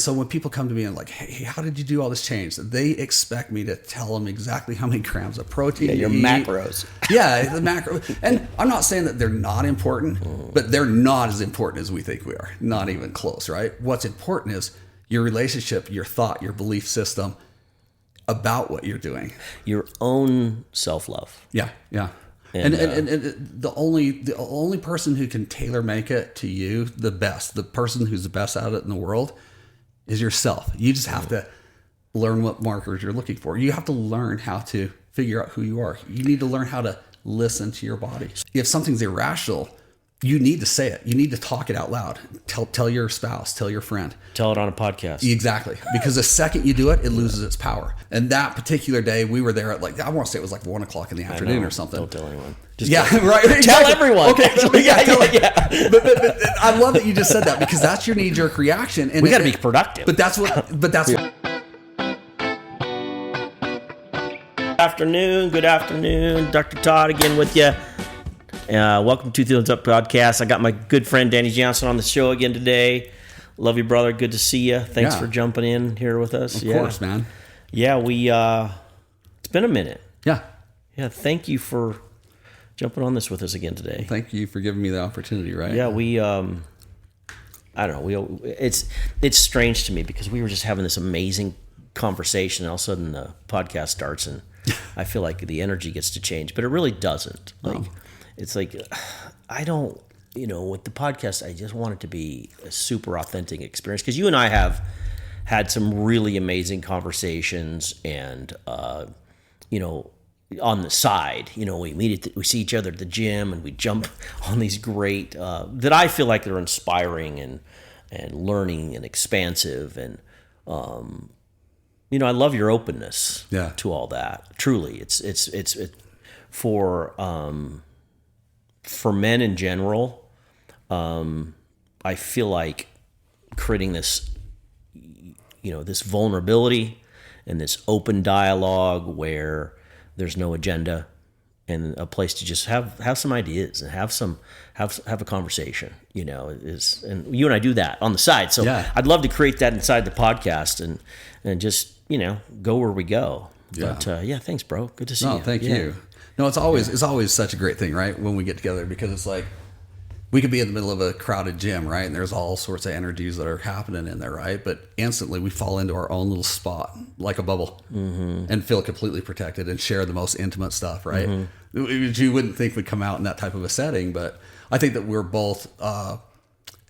So when people come to me and like, hey, how did you do all this change? They expect me to tell them exactly how many grams of protein. Your macros. Yeah, the macro. And I'm not saying that they're not important, but they're not as important as we think we are. Not even close, right? What's important is your relationship, your thought, your belief system about what you're doing. Your own self-love. Yeah. And the only person who can tailor make it to you the person who's the best at it in the world is yourself. You just have to learn what markers you're looking for. You have to learn how to figure out who you are. You need to learn how to listen to your body. If something's irrational, you need to say it. You need to talk it out loud. Tell your spouse, tell your friend. Tell it on a podcast. Exactly. Because the second you do it, it loses its power. And that particular day, we were there at I want to say it was 1 o'clock in the afternoon or something. Don't tell anyone. Right. Exactly. Tell everyone. Okay. But I love that you just said that, because that's your knee-jerk reaction. And we got to be productive. But that's what. Good afternoon. Dr. Todd again with you. Welcome to Thumbs Up Podcast. I got my good friend Danny Johnson on the show again today. Love you, brother. Good to see you. Thanks for jumping in here with us. Of course, man. Yeah, it's been a minute. Yeah. Thank you for jumping on this with us again today. Well, thank you for giving me the opportunity, right? Yeah, I don't know. It's strange to me because we were just having this amazing conversation, and all of a sudden the podcast starts, and I feel like the energy gets to change, but it really doesn't. It's like, I don't, with the podcast, I just want it to be a super authentic experience, because you and I have had some really amazing conversations, and, on the side, we see each other at the gym, and we jump on these great, that I feel like they're inspiring and learning and expansive. And, I love your openness to all that. Truly. It's for men in general. I feel like creating this, this vulnerability and this open dialogue where there's no agenda, and a place to just have some ideas and have a conversation, and you and I do that on the side. So I'd love to create that inside the podcast and just, go where we go. Yeah. But thanks, bro. Good to see you. No, thank you. No, it's always such a great thing, right? When we get together, because it's like, we could be in the middle of a crowded gym, right? And there's all sorts of energies that are happening in there, right? But instantly we fall into our own little spot, like a bubble, and feel completely protected and share the most intimate stuff, right? You wouldn't think would come out in that type of a setting, but I think that we're both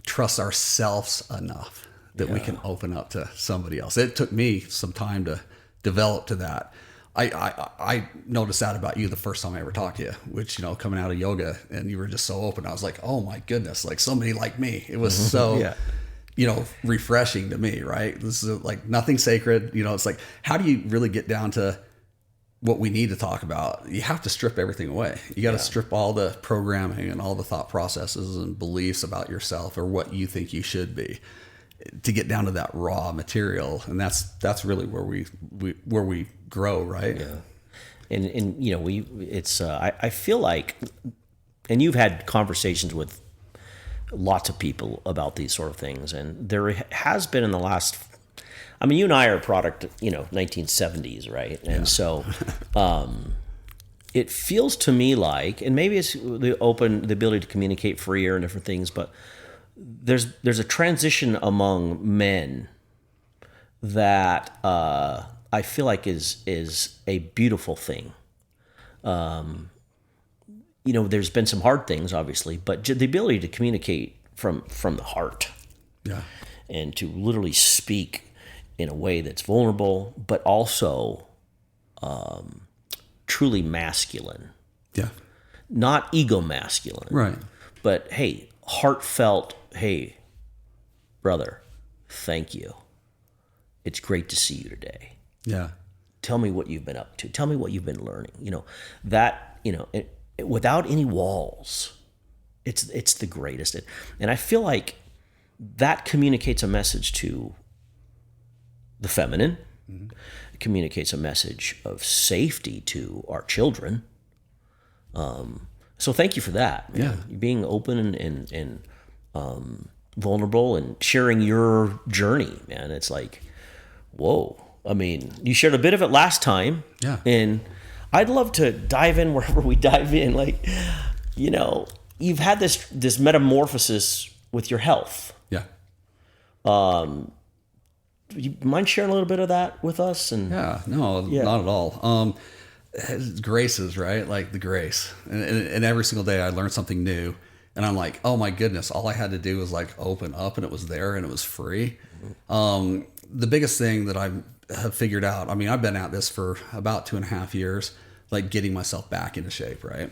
trust ourselves enough that we can open up to somebody else. It took me some time to develop to that. I noticed that about you the first time I ever talked to you, which, coming out of yoga, and you were just so open. I was like, oh my goodness, like somebody like me. It was so, refreshing to me, right? This is like nothing sacred. It's like, how do you really get down to what we need to talk about? You have to strip everything away. You got to strip all the programming and all the thought processes and beliefs about yourself or what you think you should be, to get down to that raw material. And that's really where we grow, right? Yeah. And I feel like, and you've had conversations with lots of people about these sort of things, and there has been in the last, you and I are a product, 1970s, right? And so it feels to me like, and maybe it's the ability to communicate freer and different things, but there's a transition among men that I feel like is a beautiful thing. There's been some hard things, obviously, but the ability to communicate from the heart, and to literally speak in a way that's vulnerable, but also truly masculine. Yeah, not ego masculine, right? But hey, heartfelt. Hey, brother, thank you. It's great to see you today. Yeah. Tell me what you've been up to. Tell me what you've been learning. Without any walls, it's the greatest. And I feel like that communicates a message to the feminine. It communicates a message of safety to our children. So thank you for that. Yeah. Being open and vulnerable and sharing your journey, man. It's like, whoa. I mean, you shared a bit of it last time. Yeah. And I'd love to dive in wherever we dive in. Like, you know, you've had this metamorphosis with your health. Yeah. You mind sharing a little bit of that with us? And Yeah, no, not at all. Graces, right? Like the grace. And every single day I learn something new. And I'm like, oh my goodness, all I had to do was like open up and it was there and it was free. The biggest thing that I have figured out, I mean, I've been at this for about 2.5 years, like getting myself back into shape, right?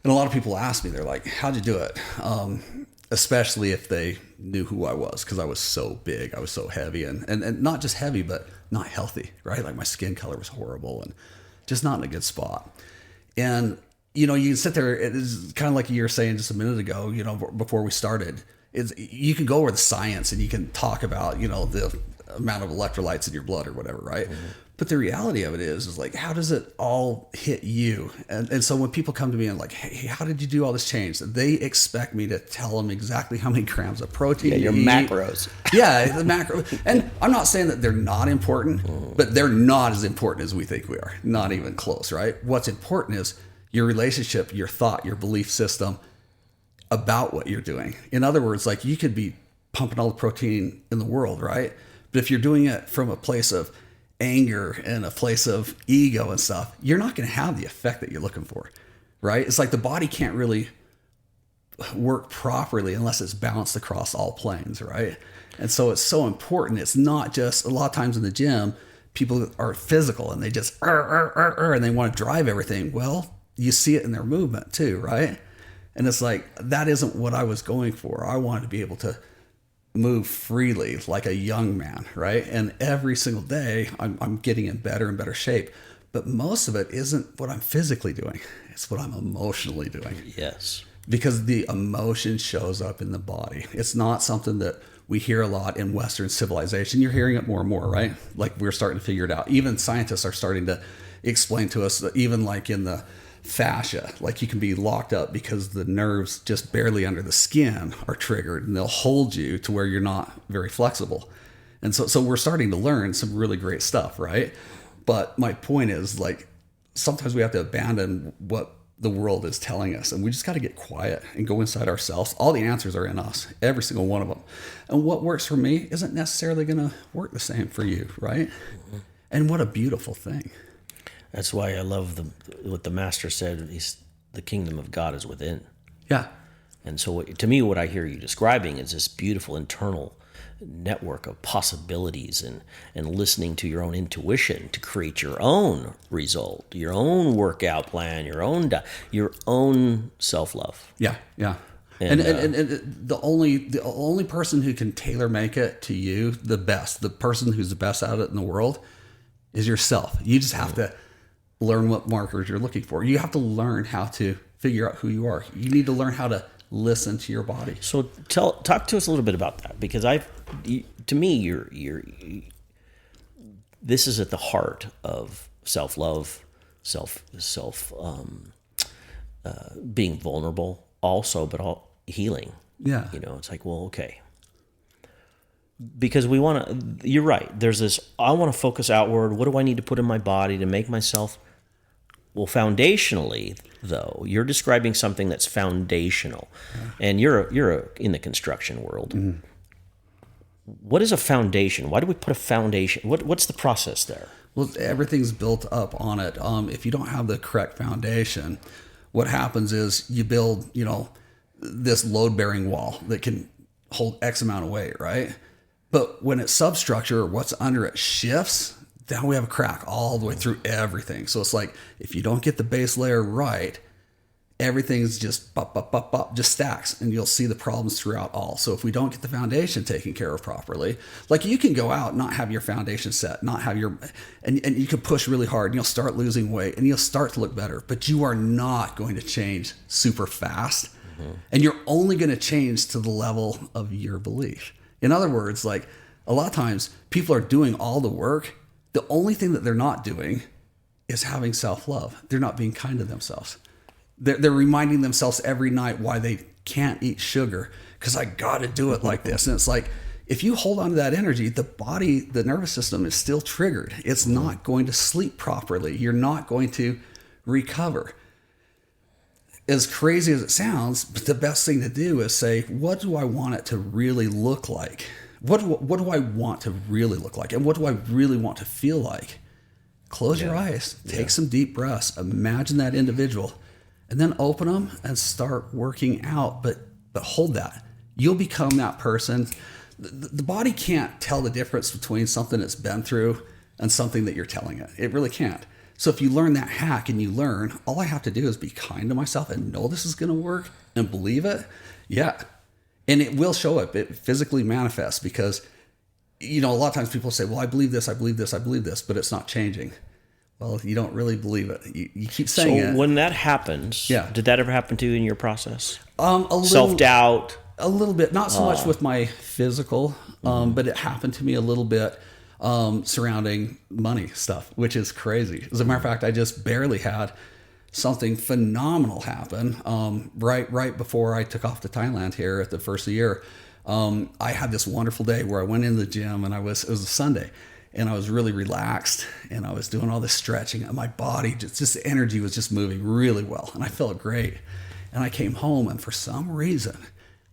And a lot of people ask me, they're like, how'd you do it? Especially if they knew who I was, because I was so big, I was so heavy, and not just heavy, but not healthy, right? Like my skin color was horrible and just not in a good spot. And, you know, you can sit there, it's kind of like you were saying just a minute ago, you know, before we started, you can go over the science and you can talk about, you know, the amount of electrolytes in your blood or whatever, right? Mm-hmm. But the reality of it is like, how does it all hit you? And so when people come to me and like, hey, how did you do all this change? They expect me to tell them exactly how many grams of protein. Yeah, your macros. Yeah, the macro. And I'm not saying that they're not important, but they're not as important as we think we are. Not even close, right? What's important is your relationship, your thought, your belief system about what you're doing. In other words, like you could be pumping all the protein in the world, right? But if you're doing it from a place of anger and a place of ego and stuff, you're not going to have the effect that you're looking for, right? It's like the body can't really work properly unless it's balanced across all planes, right? And so it's so important. It's not just, a lot of times in the gym, people are physical and they just and they want to drive everything. Well, you see it in their movement too, right? And it's like, that isn't what I was going for. I wanted to be able to move freely like a young man, right? And every single day I'm getting in better and better shape. But most of it isn't what I'm physically doing. It's what I'm emotionally doing. Yes. Because the emotion shows up in the body. It's not something that we hear a lot in Western civilization. You're hearing it more and more, right? Like we're starting to figure it out. Even scientists are starting to explain to us that even like in the fascia, like you can be locked up because the nerves just barely under the skin are triggered and they'll hold you to where you're not very flexible. And so we're starting to learn some really great stuff, right? But my point is like, sometimes we have to abandon what the world is telling us and we just got to get quiet and go inside ourselves. All the answers are in us, every single one of them. And what works for me isn't necessarily going to work the same for you, right? Mm-hmm. And what a beautiful thing. That's why I love what the master said. The kingdom of God is within. Yeah. And so to me, what I hear you describing is this beautiful internal network of possibilities and listening to your own intuition to create your own result, your own workout plan, your own self-love. Yeah. Yeah. And the only person who can tailor make it to you, the person who's the best at it in the world is yourself. You just have to learn what markers you're looking for. You have to learn how to figure out who you are. You need to learn how to listen to your body. So talk to us a little bit about that, because to me, this is at the heart of self-love, being vulnerable also, but all healing. Yeah. You know, it's like, well, okay. Because you're right. There's this, I want to focus outward. What do I need to put in my body to make myself? Well, foundationally, though, you're describing something that's foundational, and you're in the construction world. Mm-hmm. What is a foundation? Why do we put a foundation? What's the process there? Well, everything's built up on it. If you don't have the correct foundation, what happens is you build, you know, this load-bearing wall that can hold X amount of weight, right? But when its substructure or what's under it shifts, then we have a crack all the way through everything. So it's like, if you don't get the base layer right, everything's just just stacks, and you'll see the problems throughout all. So if we don't get the foundation taken care of properly, like you can go out, not have your foundation set, not have and you can push really hard and you'll start losing weight and you'll start to look better, but you are not going to change super fast. Mm-hmm. And you're only going to change to the level of your belief. In other words, like a lot of times people are doing all the work. The only thing that they're not doing is having self-love. They're not being kind to themselves. They're reminding themselves every night why they can't eat sugar because I got to do it like this. And it's like, if you hold on to that energy, the body, the nervous system is still triggered. It's not going to sleep properly. You're not going to recover. As crazy as it sounds, but the best thing to do is say, what do I want it to really look like? What do I want to really look like? And what do I really want to feel like? Close your eyes, take some deep breaths, imagine that individual, and then open them and start working out. But hold that. You'll become that person. The body can't tell the difference between something it's been through and something that you're telling it. It really can't. So if you learn that hack and you learn, all I have to do is be kind to myself and know this is going to work and believe it. Yeah. And it will show up. It physically manifests because, a lot of times people say, well, I believe this, I believe this, I believe this, but it's not changing. Well, you don't really believe it. You keep saying it. So when that happens, did that ever happen to you in your process? A little, self-doubt? A little bit. Not so much with my physical, but it happened to me a little bit surrounding money stuff, which is crazy. As a matter of fact, I just barely had something phenomenal happen right before I took off to Thailand here at the first of the year. I had this wonderful day where I went into the gym and it was a Sunday and I was really relaxed and I was doing all this stretching and my body, just the energy was just moving really well and I felt great. And I came home and for some reason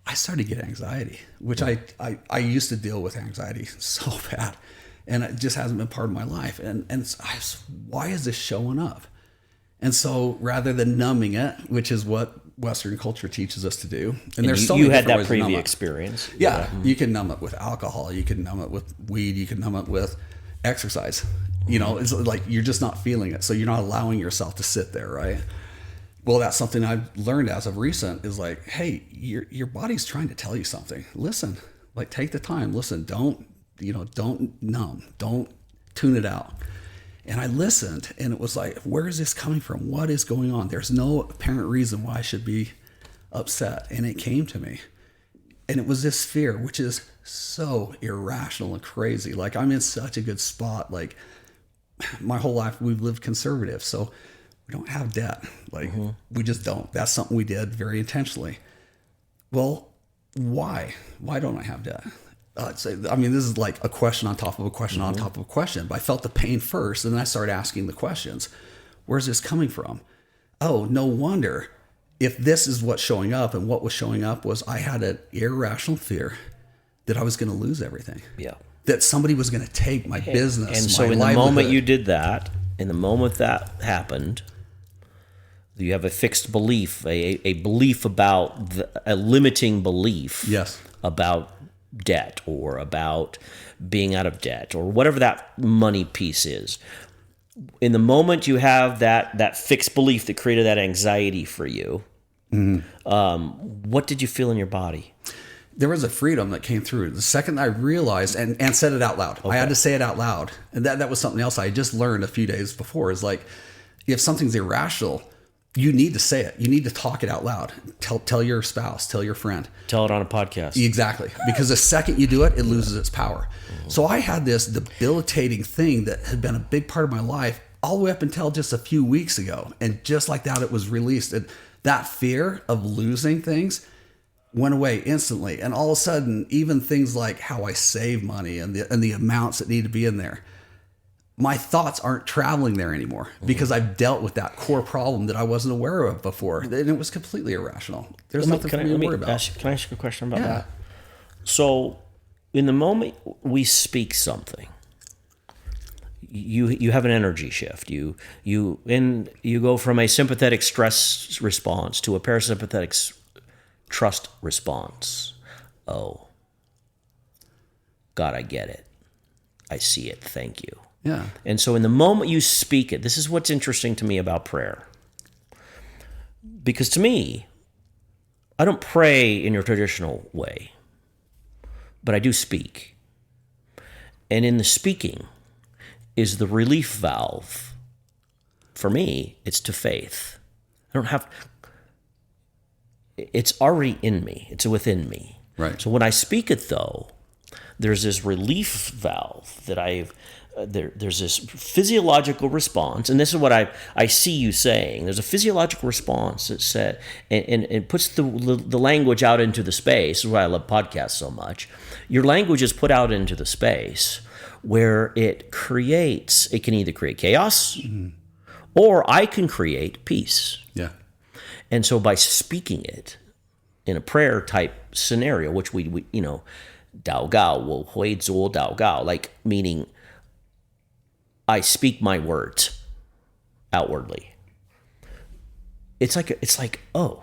I started to get anxiety, which I used to deal with anxiety so bad and it just hasn't been part of my life. And why is this showing up? And so rather than numbing it, which is what Western culture teaches us to do, and there's so many you had different that ways to numb previous it. experience. Yeah, you can numb it with alcohol, you can numb it with weed, you can numb it with exercise. It's like you're just not feeling it, so you're not allowing yourself to sit there, right? Well, that's something I've learned as of recent is like, hey, your body's trying to tell you something. Listen, like take the time. Listen, don't numb, don't tune it out. And I listened and it was like, where is this coming from? What is going on? There's no apparent reason why I should be upset. And it came to me. And it was this fear, which is so irrational and crazy. Like I'm in such a good spot. Like my whole life we've lived conservative. So we don't have debt. Like we just don't. That's something we did very intentionally. Well, why? Why don't I have debt? This is like a question on top of a question on top of a question. But I felt the pain first, and then I started asking the questions. Where's this coming from? Oh, no wonder. If this is what's showing up, and what was showing up was I had an irrational fear that I was going to lose everything. Yeah. That somebody was going to take my business, and so my in livelihood. the moment you did that, in the moment that happened, you have a fixed belief, a belief about a limiting belief. Yes. About debt or about being out of debt or whatever that money piece is. In the moment you have that fixed belief that created that anxiety for you, what did you feel in your body? There was a freedom that came through. The second I realized and said it out loud, I had to say it out loud. And that was something else I just learned a few days before is like, if something's irrational, you need to say it. You need to talk it out loud. Tell your spouse, tell your friend. Tell it on a podcast. Exactly. Because the second you do it, it loses its power. So I had this debilitating thing that had been a big part of my life all the way up until just a few weeks ago. And just like that, it was released. And that fear of losing things went away instantly. And all of a sudden, even things like how I save money and the amounts that need to be in there, my thoughts aren't traveling there anymore because I've dealt with that core problem that I wasn't aware of before. And it was completely irrational. There's nothing for me to worry about. Can I ask you a question about that? So in the moment we speak something, you have an energy shift. You go from a sympathetic stress response to a parasympathetic trust response. Oh, God, I get it. I see it. Thank you. Yeah. And so in the moment you speak it, this is what's interesting to me about prayer. Because to me, I don't pray in your traditional way, but I do speak. And in the speaking is the relief valve. For me, it's to faith. It's already in me. It's within me. Right. So when I speak it, though, there's this relief valve that there's this physiological response, and this is what I see you saying. There's a physiological response that said, and it puts the language out into the space. This is why I love podcasts so much. Your language is put out into the space where it can either create chaos, or I can create peace. Yeah. And so by speaking it in a prayer type scenario, which we Dao Gao, 我会做祷告, like meaning I speak my words outwardly. It's like, oh,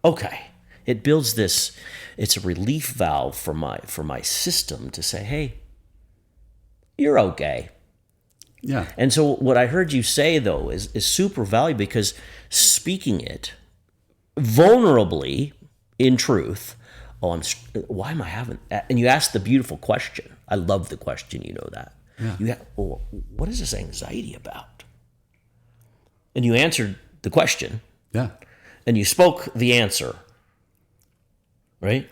okay. It builds this, it's a relief valve for my system to say, hey, you're okay. Yeah. And so what I heard you say though is super valuable, because speaking it vulnerably in truth, why am I having that? And you asked the beautiful question. I love the question, you know that. Yeah. What is this anxiety about? And you answered the question. Yeah. And you spoke the answer. Right?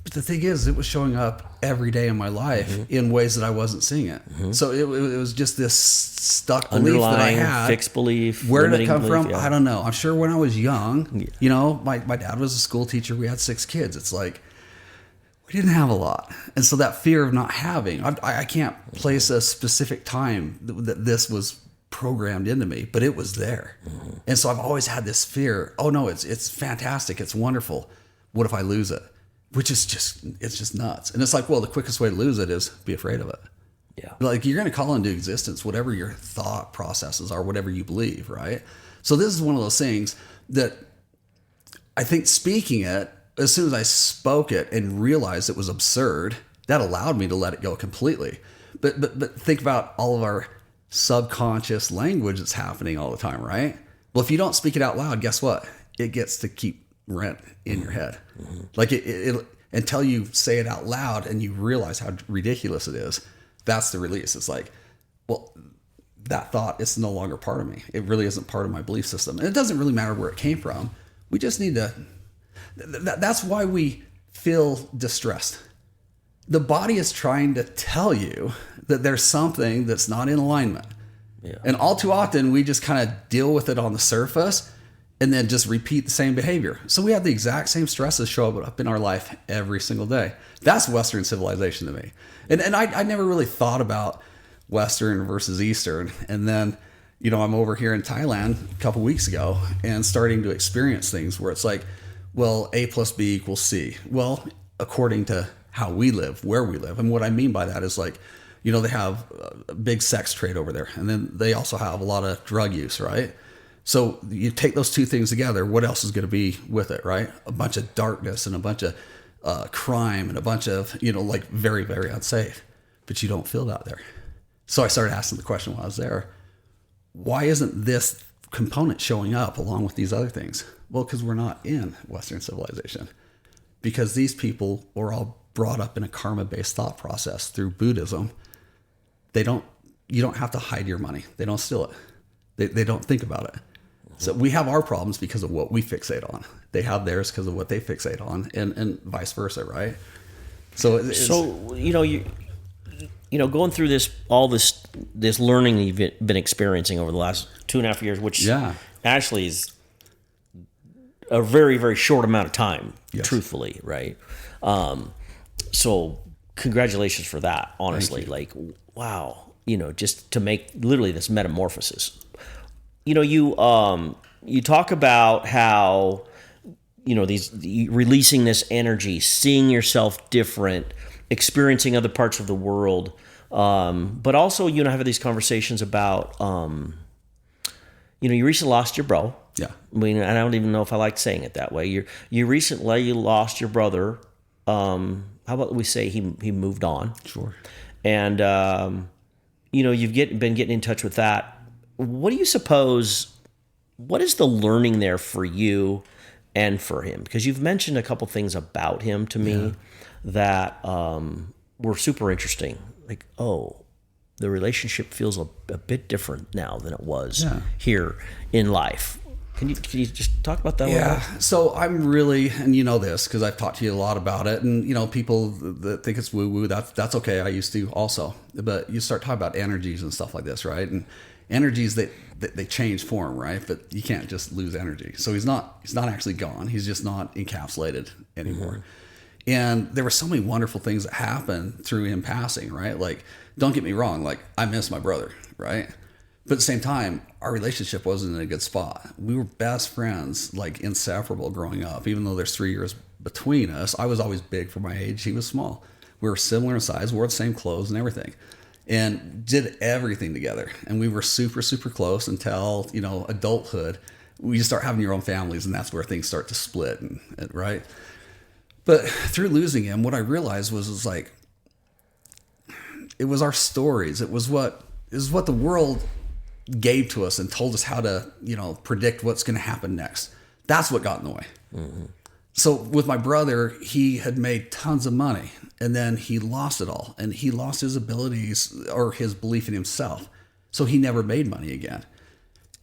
But the thing is, it was showing up every day in my life in ways that I wasn't seeing it. So it was just this stuck belief that I had. Fixed belief. Where did it come from? Yeah. I don't know. I'm sure when I was young, my dad was a school teacher. We had 6 kids. It's like, we didn't have a lot. And so that fear of not having, I can't place a specific time that this was programmed into me, but it was there. And so I've always had this fear. Oh no, it's fantastic. It's wonderful. What if I lose it? Which is just nuts. And it's like, well, the quickest way to lose it is be afraid of it. Yeah. Like, you're going to call into existence whatever your thought processes are, whatever you believe, right? So this is one of those things that I think speaking it, as soon as I spoke it and realized it was absurd, that allowed me to let it go completely. But think about all of our subconscious language that's happening all the time, right? Well, if you don't speak it out loud, guess what? It gets to keep rent in your head. Like it until you say it out loud and you realize how ridiculous it is. That's the release. It's like, well, that thought is no longer part of me. It really isn't part of my belief system. And it doesn't really matter where it came from. We just need to, that's why we feel distressed. The body is trying to tell you that there's something that's not in alignment. Yeah. And all too often we just kind of deal with it on the surface and then just repeat the same behavior. So we have the exact same stresses show up in our life every single day. That's Western civilization to me. And I never really thought about Western versus Eastern. And then, I'm over here in Thailand a couple weeks ago and starting to experience things where it's like, well, A plus B equals C. Well, according to how we live, where we live. And what I mean by that is like, they have a big sex trade over there. And then they also have a lot of drug use, right? So you take those two things together, what else is going to be with it, right? A bunch of darkness and a bunch of crime and a bunch of, like very, very unsafe. But you don't feel that there. So I started asking the question while I was there, why isn't this component showing up along with these other things? Well, because we're not in Western civilization. Because these people were all brought up in a karma-based thought process through Buddhism. You don't have to hide your money. They don't steal it. They don't think about it. So we have our problems because of what we fixate on. They have theirs because of what they fixate on, and vice versa, right? So going through this learning you've been experiencing over the last 2.5 years, which actually is a very, very short amount of time, truthfully, right? So congratulations for that, honestly. Like, wow, just to make literally this metamorphosis. You talk about how, releasing this energy, seeing yourself different, experiencing other parts of the world. But also, have these conversations about, you recently lost your bro. Yeah. I mean, I don't even know if I like saying it that way. You recently lost your brother. How about we say he moved on? Sure. And, you've been getting in touch with that. What do you suppose, what is the learning there for you and for him? Because you've mentioned a couple things about him to me that were super interesting. Like, the relationship feels a bit different now than it was here in life. Can you just talk about that a little Yeah. bit? So I'm really, and you know this because I've talked to you a lot about it, and you know people that think it's woo woo. That's okay. I used to also, but you start talking about energies and stuff like this, right? And energies they change form, right? But you can't just lose energy. So he's not actually gone. He's just not encapsulated anymore. And there were so many wonderful things that happened through him passing, right? Like, don't get me wrong, like I miss my brother, right? But at the same time, our relationship wasn't in a good spot. We were best friends, like inseparable growing up, even though there's 3 years between us. I was always big for my age. He was small. We were similar in size, wore the same clothes and everything, and did everything together. And we were super, super close until, you know, adulthood. You start having your own families, and that's where things start to split, and right? But through losing him, what I realized was like, it was our stories. It was what the world gave to us and told us how to, you know, predict what's going to happen next. That's what got in the way. So with my brother, he had made tons of money and then he lost it all, and he lost his abilities or his belief in himself. So he never made money again.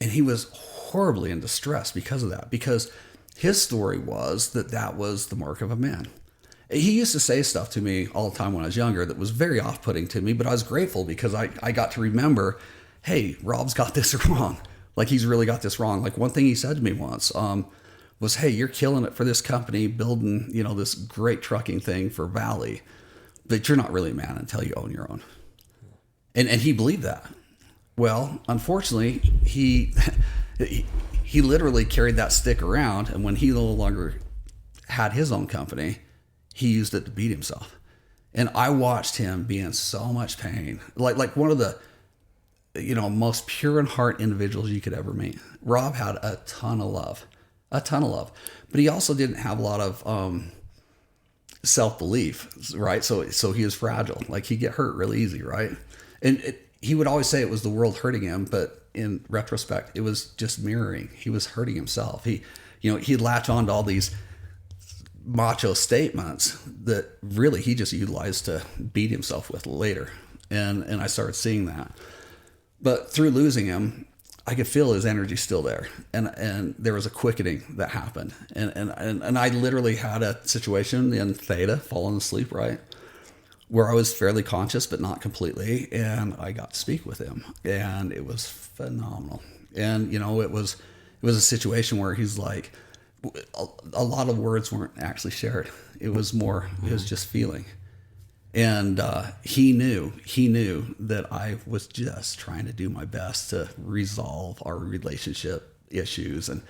And he was horribly in distress because of that, because his story was that was the mark of a man. He used to say stuff to me all the time when I was younger that was very off-putting to me, but I was grateful because I got to remember, hey, Rob's got this wrong. Like, he's really got this wrong. Like, one thing he said to me once was, hey, you're killing it for this company, building, you know, this great trucking thing for Valley, but you're not really a man until you own your own. And he believed that. Well, unfortunately, he literally carried that stick around, and when he no longer had his own company, he used it to beat himself. And I watched him be in so much pain, like one of the, you know, most pure in heart individuals you could ever meet. Rob had a ton of love, but he also didn't have a lot of self-belief, right? So he was fragile. Like, he'd get hurt really easy, right? And he would always say it was the world hurting him, but in retrospect, it was just mirroring. He was hurting himself. He'd latch on to all these macho statements that really he just utilized to beat himself with later. And I started seeing that. But through losing him, I could feel his energy still there. And there was a quickening that happened. And I literally had a situation in Theta, falling asleep, right, where I was fairly conscious, but not completely. And I got to speak with him, and it was phenomenal. And, you know, it was a situation where he's like, a lot of words weren't actually shared. It was just feeling. And he knew that I was just trying to do my best to resolve our relationship issues. And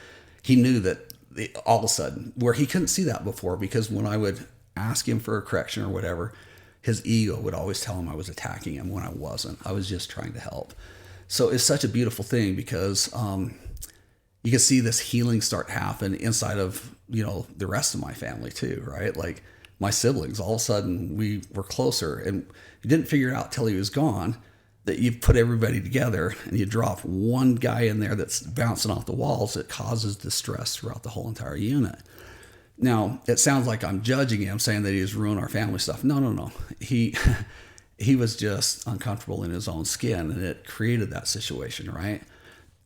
he knew that all of a sudden, where he couldn't see that before, because when I would ask him for a correction or whatever, his ego would always tell him I was attacking him when I wasn't. I was just trying to help. So it's such a beautiful thing because you can see this healing start to happen inside of, you know, the rest of my family too, right? Like my siblings, all of a sudden we were closer, and you didn't figure it out till he was gone, that you put everybody together and you drop one guy in there that's bouncing off the walls. It causes distress throughout the whole entire unit. Now, it sounds like I'm judging him, saying that he has ruined our family stuff. No. He was just uncomfortable in his own skin, and it created that situation, right?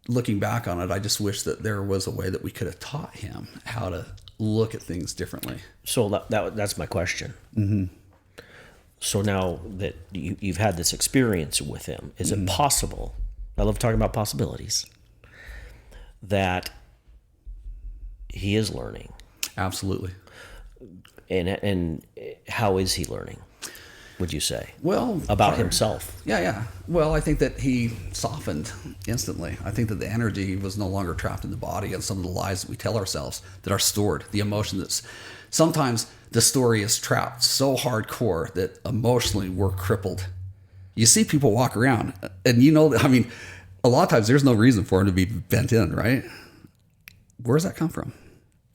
Looking back on it, I just wish that there was a way that we could have taught him how to look at things differently. So that's my question. Mm-hmm. So now that you've had this experience with him, is it possible, I love talking about possibilities, that he is learning? Absolutely. And how is he learning, would you say? Well, about himself. Yeah. Well, I think that he softened instantly. I think that the energy was no longer trapped in the body, and some of the lies that we tell ourselves that are stored, the emotion that's sometimes the story is trapped so hardcore that emotionally we're crippled. You see people walk around, and you know, I mean, a lot of times there's no reason for them to be bent in, right? Where does that come from?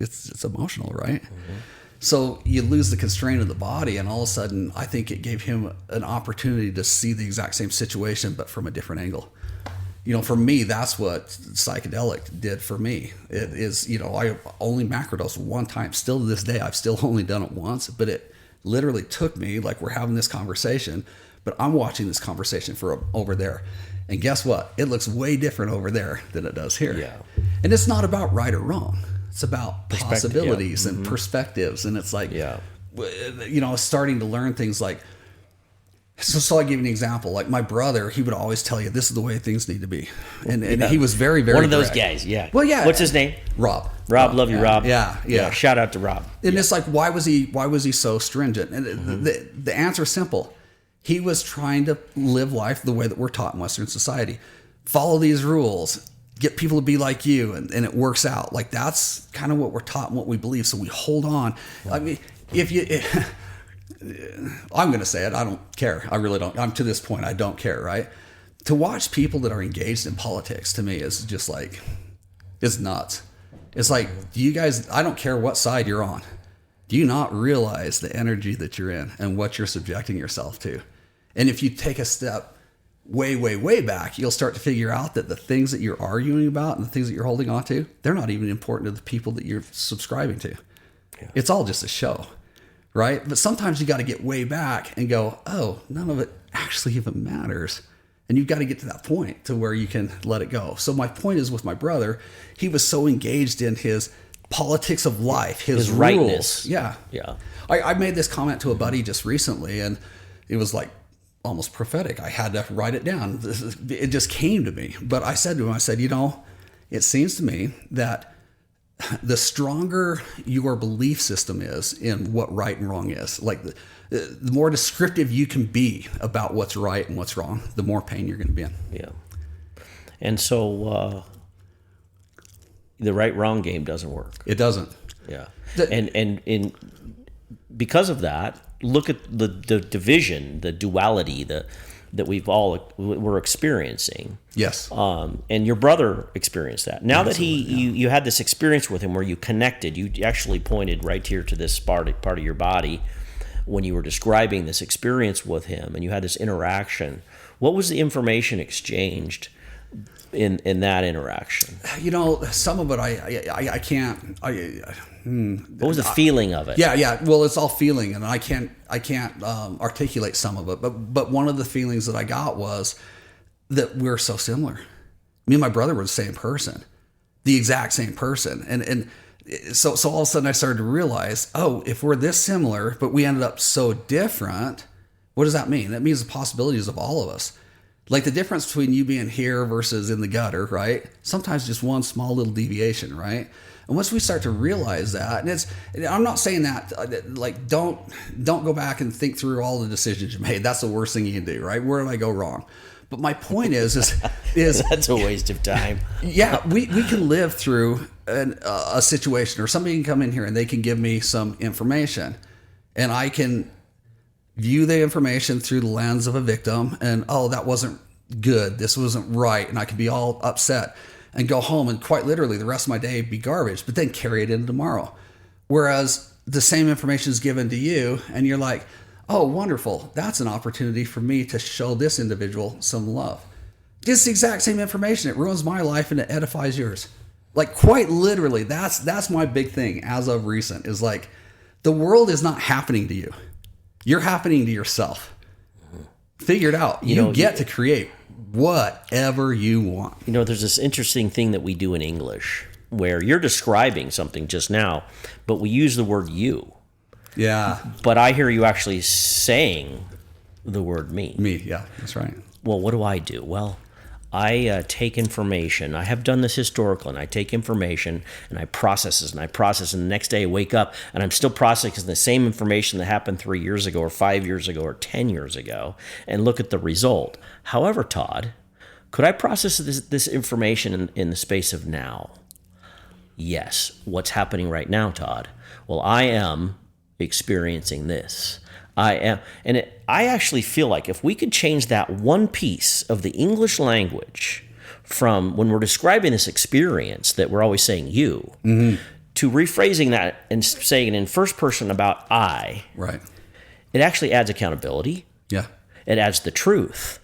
It's emotional, right? Mm-hmm. So you lose the constraint of the body, and all of a sudden, I think it gave him an opportunity to see the exact same situation, but from a different angle. You know, for me, that's what psychedelic did for me. It is, you know, I only macrodosed one time. Still to this day, I've still only done it once, but it literally took me, like, we're having this conversation, but I'm watching this conversation over there. And guess what? It looks way different over there than it does here. Yeah. And it's not about right or wrong. It's about possibilities yeah. and perspectives. And it's like, Yeah. Starting to learn things like, so I'll give you an example. Like my brother, he would always tell you, this is the way things need to be. And he was very, very One of those direct. guys, yeah. Well, yeah. What's his name? Rob. Rob, love you, Rob. Yeah. Shout out to Rob. And it's like, why was he so stringent? And the answer is simple. He was trying to live life the way that we're taught in Western society. Follow these rules, get people to be like you, and it works out. Like that's kind of what we're taught and what we believe. So we hold on. I mean, I'm going to say it. I don't care. I really don't. I'm to this point. I don't care. Right. To watch people that are engaged in politics to me is just like, it's nuts. It's like, do you guys, I don't care what side you're on. Do you not realize the energy that you're in and what you're subjecting yourself to? And if you take a step way, way, way back, you'll start to figure out that the things that you're arguing about and the things that you're holding on to, they're not even important to the people that you're subscribing to. Yeah. It's all just a show, right? But sometimes you got to get way back and go, oh, none of it actually even matters. And you've got to get to that point to where you can let it go. So my point is with my brother, he was so engaged in his politics of life, his rules. Rightness. Yeah. Yeah. I made this comment to a buddy just recently, and it was like almost prophetic. I had to write it down. It just came to me. But I said to him, it seems to me that the stronger your belief system is in what right and wrong is, like the more descriptive you can be about what's right and what's wrong, the more pain you're going to be in. Yeah. And so the right-wrong game doesn't work. It doesn't. Yeah. And because of that, look at the division, the duality that we're experiencing. Yes. And your brother experienced that. Now that you had this experience with him where you connected, you actually pointed right here to this part of your body when you were describing this experience with him, and you had this interaction. What was the information exchanged in that interaction? Some of it I can't. What was the feeling of it? Yeah. Well, it's all feeling, and I can't articulate some of it. But one of the feelings that I got was that we're so similar. Me and my brother were the same person, the exact same person, and so all of a sudden I started to realize, oh, if we're this similar, but we ended up so different, what does that mean? That means the possibilities of all of us. Like the difference between you being here versus in the gutter, right? Sometimes just one small little deviation, right? And once we start to realize that, and I'm not saying that, like, don't go back and think through all the decisions you made. That's the worst thing you can do, right? Where did I go wrong? But my point is that's a waste of time. Yeah, we can live through a situation, or somebody can come in here and they can give me some information, and I can view the information through the lens of a victim, and that wasn't good, this wasn't right, and I could be all upset and go home and quite literally the rest of my day be garbage, but then carry it into tomorrow. Whereas the same information is given to you and you're like, oh, wonderful, that's an opportunity for me to show this individual some love. It's the exact same information. It ruins my life and it edifies yours. Like quite literally, that's my big thing as of recent, is like the world is not happening to you. You're happening to yourself. Figure it out. You get to create whatever you want. There's this interesting thing that we do in English where you're describing something just now, but we use the word you. Yeah. But I hear you actually saying the word me. Me, yeah, that's right. Well, what do? Well, I take information. I have done this historical, and I take information and I process it, and and the next day I wake up and I'm still processing the same information that happened 3 years ago or 5 years ago or 10 years ago, and look at the result. However, Todd, could I process this information in the space of now? Yes. What's happening right now, Todd? Well, I am experiencing this. I actually feel like if we could change that one piece of the English language from when we're describing this experience that we're always saying you, to rephrasing that and saying it in first person about I, right? It actually adds accountability. Yeah. It adds the truth,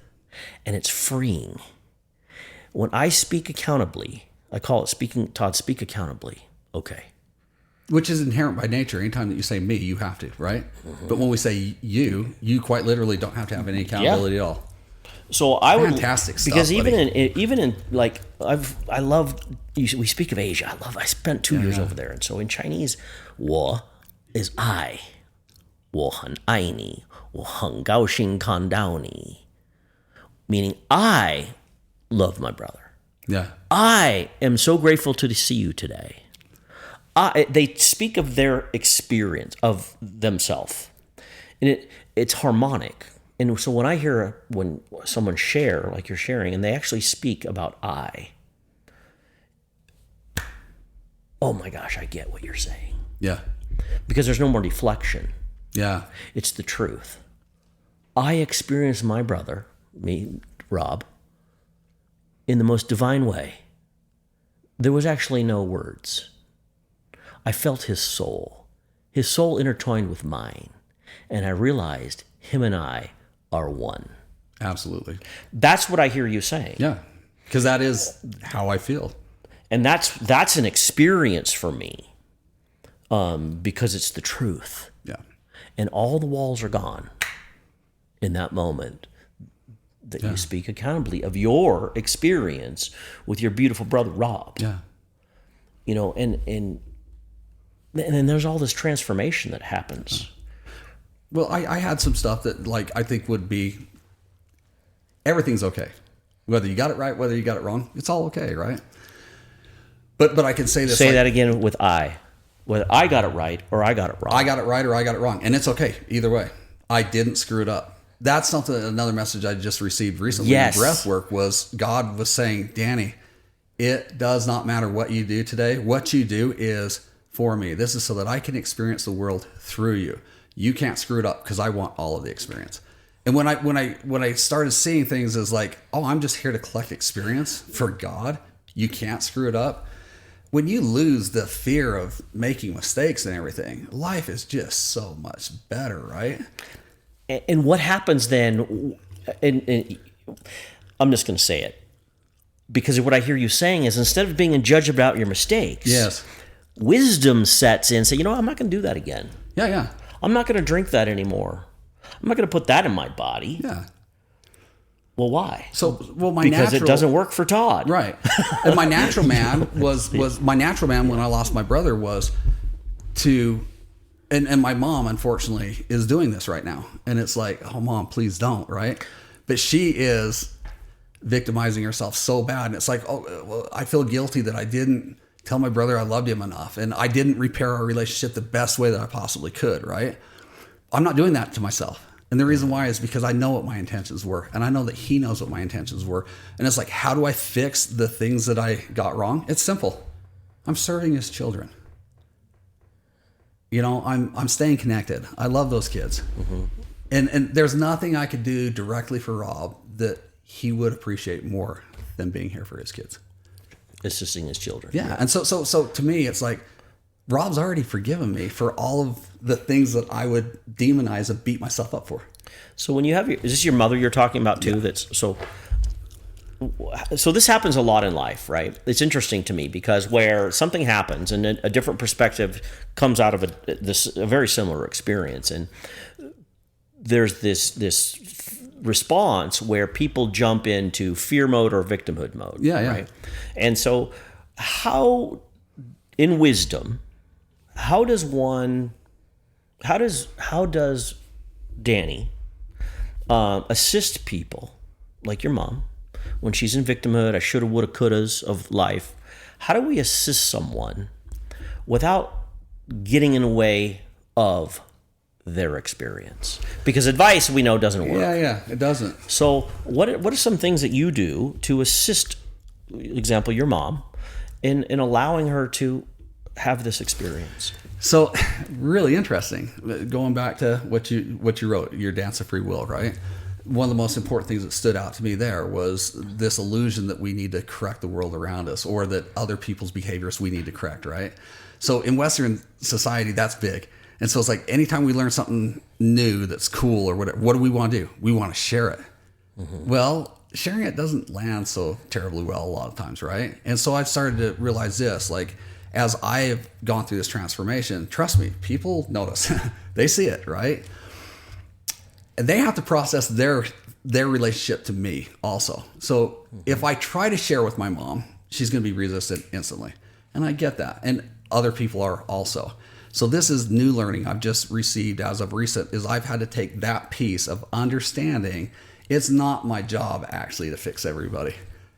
and it's freeing. When I speak accountably, I call it speaking, Todd, speak accountably. Okay. Which is inherent by nature. Anytime that you say me, you have to, right? But when we say you quite literally don't have to have any accountability at all. So I would Fantastic stuff, because buddy. even in like I love we speak of Asia. I spent 2 years over there, and so in Chinese, 我 is I, 我很爱你，我很高兴看到你, meaning I love my brother. Yeah. I am so grateful to see you today. They speak of their experience of themselves, and it's harmonic. And so when I hear when someone share, like you're sharing, and they actually speak about I, oh my gosh, I get what you're saying. Yeah. Because there's no more deflection. Yeah. It's the truth. I experienced my brother, me, Rob, in the most divine way. There was actually no words. I felt his soul intertwined with mine, and I realized him and I are one. Absolutely. That's what I hear you saying. Yeah. Because that is how I feel. And that's an experience for me, because it's the truth. Yeah. And all the walls are gone in that moment that you speak accountably of your experience with your beautiful brother, Rob. Yeah. You know, and then there's all this transformation that happens. Well, I had some stuff that like I think would be everything's okay. Whether you got it right, whether you got it wrong, it's all okay, right? But I can say this. Say that again with I. Whether I got it right or I got it wrong. I got it right or I got it wrong. And it's okay. Either way. I didn't screw it up. That's something, another message I just received recently Yes. in breath work was God was saying, Danny, it does not matter what you do today. What you do is for me. This is so that I can experience the world through you. You can't screw it up because I want all of the experience. And when I started seeing things as like, oh, I'm just here to collect experience for God. You can't screw it up. When you lose the fear of making mistakes and everything, life is just so much better, right? And what happens then, and I'm just going to say it, because what I hear you saying is instead of being a judge about your mistakes, Yes. wisdom sets in, say, you know what, I'm not going to do that again. Yeah. I'm not going to drink that anymore. I'm not going to put that in my body. Yeah. Well, why? So, well, Because it doesn't work for Todd. Right. And my natural man was my natural man when I lost my brother was to, and my mom, unfortunately, is doing this right now. And it's like, oh, Mom, please don't, right? But she is victimizing herself so bad. And it's like, oh, well, I feel guilty that I didn't tell my brother I loved him enough. And I didn't repair our relationship the best way that I possibly could, right? I'm not doing that to myself. And the reason why is because I know what my intentions were. And I know that he knows what my intentions were. And it's like, how do I fix the things that I got wrong? It's simple. I'm serving his children. You know, I'm staying connected. I love those kids. Mm-hmm. And there's nothing I could do directly for Rob that he would appreciate more than being here for his kids. Assisting his children. Yeah. And so to me, it's like, Rob's already forgiven me for all of the things that I would demonize and beat myself up for. So when you have is this your mother you're talking about too? Yeah. So this happens a lot in life, right? It's interesting to me because where something happens and a different perspective comes out of a very similar experience, and there's this response where people jump into fear mode or victimhood mode. Yeah. Right. And so how, in wisdom, how does Danny assist people like your mom when she's in victimhood, I shoulda, woulda, couldas of life? How do we assist someone without getting in the way of their experience? Because advice, we know, doesn't work. Yeah, it doesn't. So what are some things that you do to assist, example, your mom, in allowing her to have this experience? So really interesting. Going back to what you wrote, your Dance of Free Will, right? One of the most important things that stood out to me there was this illusion that we need to correct the world around us, or that other people's behaviors we need to correct, right? So in Western society, that's big. And so it's like anytime we learn something new that's cool or whatever, what do we want to do? We want to share it. Mm-hmm. Well, sharing it doesn't land so terribly well a lot of times, right? And so I've started to realize this, like, as I've gone through this transformation, trust me, people notice. They see it, right? And they have to process their their relationship to me also. So if I try to share with my mom, she's going to be resistant instantly. And I get that. And other people are also. So this is new learning I've just received as of recent, is I've had to take that piece of understanding it's not my job actually to fix everybody.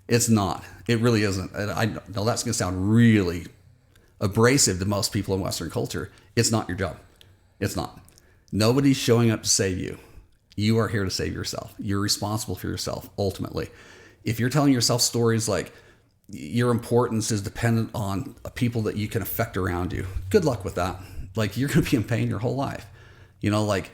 It's not. It really isn't. And I know that's going to sound really abrasive to most people in Western culture. It's not your job. It's not. Nobody's showing up to save you. You are here to save yourself. You're responsible for yourself, ultimately. If you're telling yourself stories like your importance is dependent on people that you can affect around you, good luck with that. Like, you're going to be in pain your whole life. You know, like,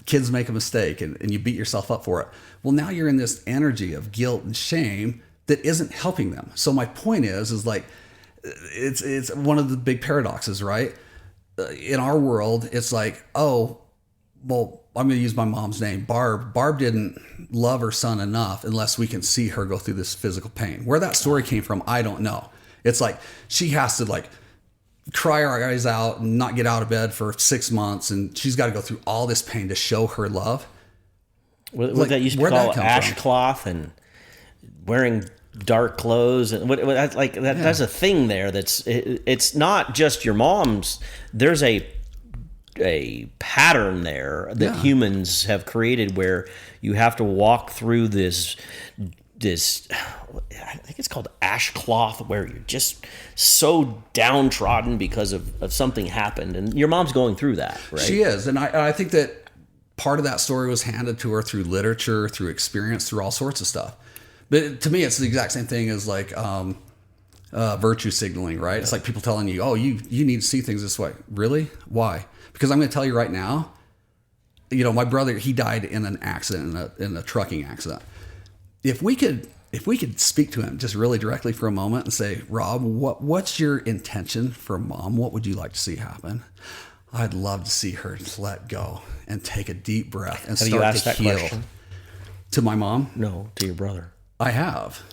kids make a mistake and you beat yourself up for it. Well, now you're in this energy of guilt and shame that isn't helping them. So my point is like, it's one of the big paradoxes, right? In our world, it's like, oh, well, I'm going to use my mom's name, Barb. Barb didn't love her son enough unless we can see her go through this physical pain. Where that story came from, I don't know. It's like she has to like cry her eyes out and not get out of bed for 6 months, and she's got to go through all this pain to show her love. What Like, that used to where'd call that come ashcloth and wearing dark clothes, and that's a thing there. It's not just your mom's. There's a pattern there that humans have created where you have to walk through this I think it's called ashcloth, where you're just so downtrodden because of something happened, and your mom's going through that, right? She is, and I think that part of that story was handed to her through literature, through experience, through all sorts of stuff. But to me, it's the exact same thing as like virtue signaling, right? It's like people telling you, oh, you need to see things this way. Really? Why? Because I'm going to tell you right now, you know, my brother, he died in an accident, in a trucking accident. If we could speak to him just really directly for a moment and say, Rob, what's your intention for Mom? What would you like to see happen? I'd love to see her let go and take a deep breath and Have start you asked to that heal. question? To my mom? No, to your brother. I have.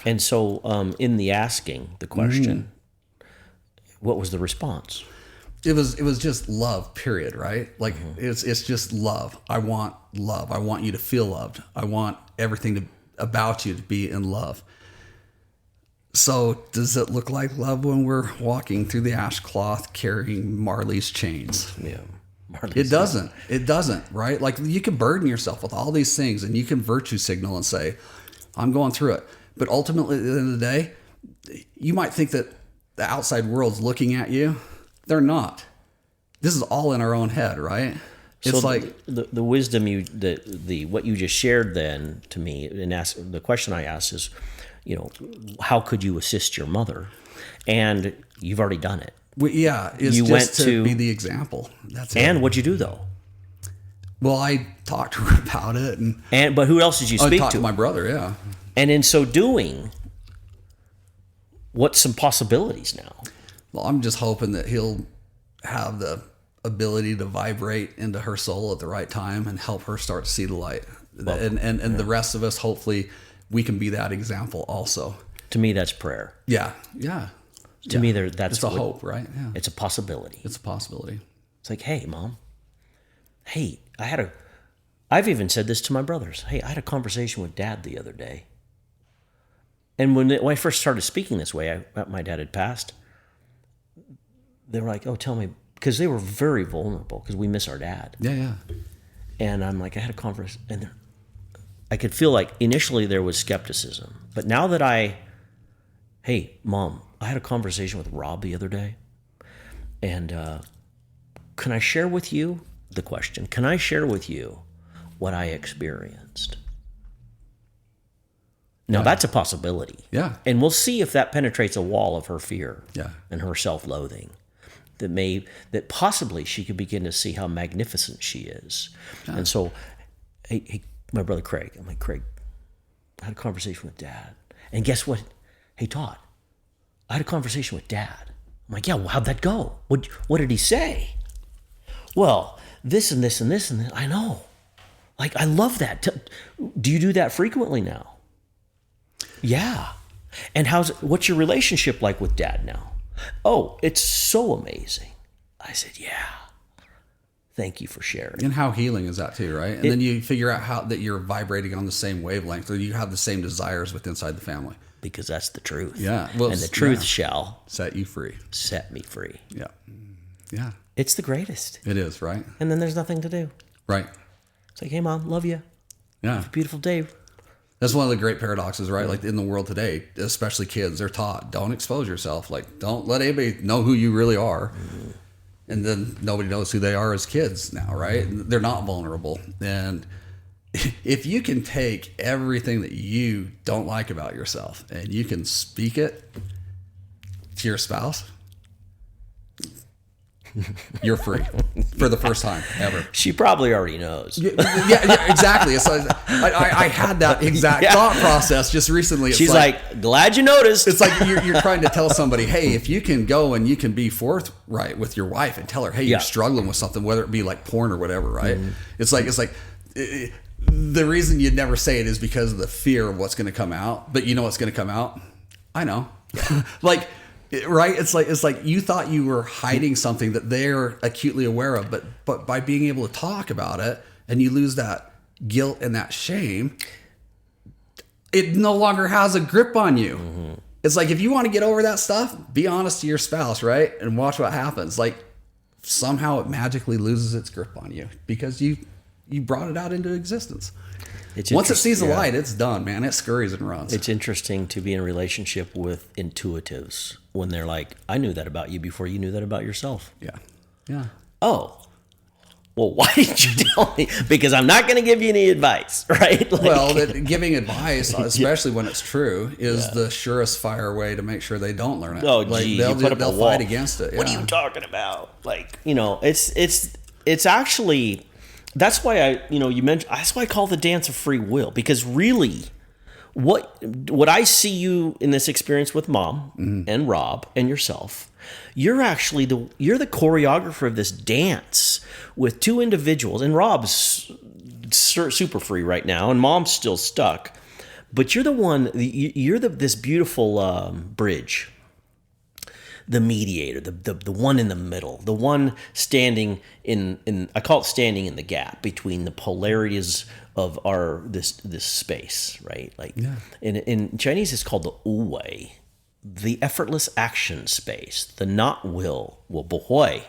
And so in the asking the question, what was the response? It was just love, period, right? Like it's just love. I want love. I want you to feel loved. I want everything about you to be in love. So does it look like love when we're walking through the ashcloth carrying Marley's chains? Yeah. It doesn't. It doesn't, right? Like, you can burden yourself with all these things and you can virtue signal and say, I'm going through it. But ultimately, at the end of the day, you might think that the outside world's looking at you. They're not. This is all in our own head, right? It's so like the wisdom what you just shared then to me, and the question I asked is, you know, how could you assist your mother? And you've already done it. It's you just went to be the example. That's it. And what'd you do though? Well, I talked to her about it, But who else did you speak talked to? My brother, yeah. And in so doing, what's some possibilities now? Well, I'm just hoping that he'll have the ability to vibrate into her soul at the right time and help her start to see the light. Well, and the rest of us, hopefully, we can be that example also. To me, that's prayer. Yeah. To me, that's it's a hope, right? Yeah. It's a possibility. It's a possibility. It's like, hey, Mom. Hey, I've even said this to my brothers. Hey, I had a conversation with Dad the other day. And when I first started speaking this way, my dad had passed. They were like, oh, tell me, because they were very vulnerable because we miss our dad. Yeah. And I'm like, I had a conversation, and I could feel like initially there was skepticism. But now that hey, Mom, I had a conversation with Rob the other day, and can I share with you the question? Can I share with you what I experienced? Now, that's a possibility. Yeah. And we'll see if that penetrates a wall of her fear and her self-loathing. That possibly she could begin to see how magnificent she is. Yeah. And so, hey, my brother Craig, I'm like, Craig, I had a conversation with Dad. And guess what? Hey, Todd, I had a conversation with Dad. I'm like, yeah, well, how'd that go? What did he say? Well, this and this and this and this. I know. Like, I love that. Do you do that frequently now? Yeah. And what's your relationship like with Dad now? Oh, it's so amazing. I said, yeah. Thank you for sharing. And how healing is that too, right? And then you figure out how that you're vibrating on the same wavelength, or you have the same desires with inside the family. Because that's the truth. Yeah. Well, and the truth shall set you free. set me free. Yeah. Yeah. It's the greatest. It is, right? And then there's nothing to do. Right. It's like, hey, Mom, love you. Yeah. Beautiful day. That's one of the great paradoxes, right? Like in the world today, especially kids, they're taught, don't expose yourself. Like, don't let anybody know who you really are. And then nobody knows who they are as kids now, right? They're not vulnerable. And if you can take everything that you don't like about yourself and you can speak it to your spouse, you're free for the first time ever. She probably already knows. Yeah, exactly. So I had that exact thought process just recently. It's She's like, glad you noticed. it's like you're trying to tell somebody, hey, if you can go and you can be forthright with your wife and tell her, hey, you're struggling with something, whether it be like porn or whatever, right? It's like the reason you'd never say it is because of the fear of what's going to come out. But you know what's going to come out? I know. Like, right? It's like you thought you were hiding something that they're acutely aware of, but by being able to talk about it and you lose that guilt and that shame, it no longer has a grip on you. Mm-hmm. It's like, if you want to get over that stuff, be honest to your spouse, right? And watch what happens. Like, somehow it magically loses its grip on you because you brought it out into existence. Once it sees the light, it's done, man. It scurries and runs. It's interesting to be in a relationship with intuitives when they're like, I knew that about you before you knew that about yourself. Yeah. Yeah. Oh, well, why didn't you tell me? Because I'm not going to give you any advice, right? Like, well, giving advice, especially when it's true, is the surest fire way to make sure they don't learn it. Oh, like, gee, they'll fight against it. What are you talking about? Like, it's actually... That's why you mentioned. That's why I call the dance of free will, because really, what I see you in this experience with Mom and Rob and yourself, you're actually the choreographer of this dance with two individuals, and Rob's super free right now, and Mom's still stuck, but you're the one. You're this beautiful bridge. The mediator, the one in the middle, the one standing in I call it standing in the gap between the polarities of this space, right? Like, in Chinese, it's called the Wu Wei, the effortless action space, the not will bu hui,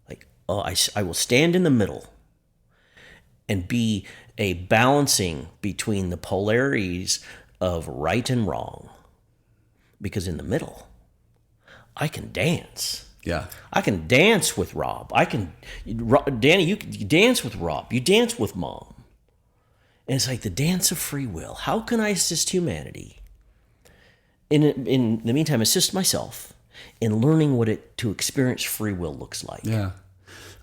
like, I will stand in the middle and be a balancing between the polarities of right and wrong. Because in the middle, I can dance. Yeah. I can dance with Rob. Danny, you dance with Rob. You dance with Mom. And it's like the dance of free will. How can I assist humanity? In the meantime, assist myself in learning to experience free will looks like. Yeah.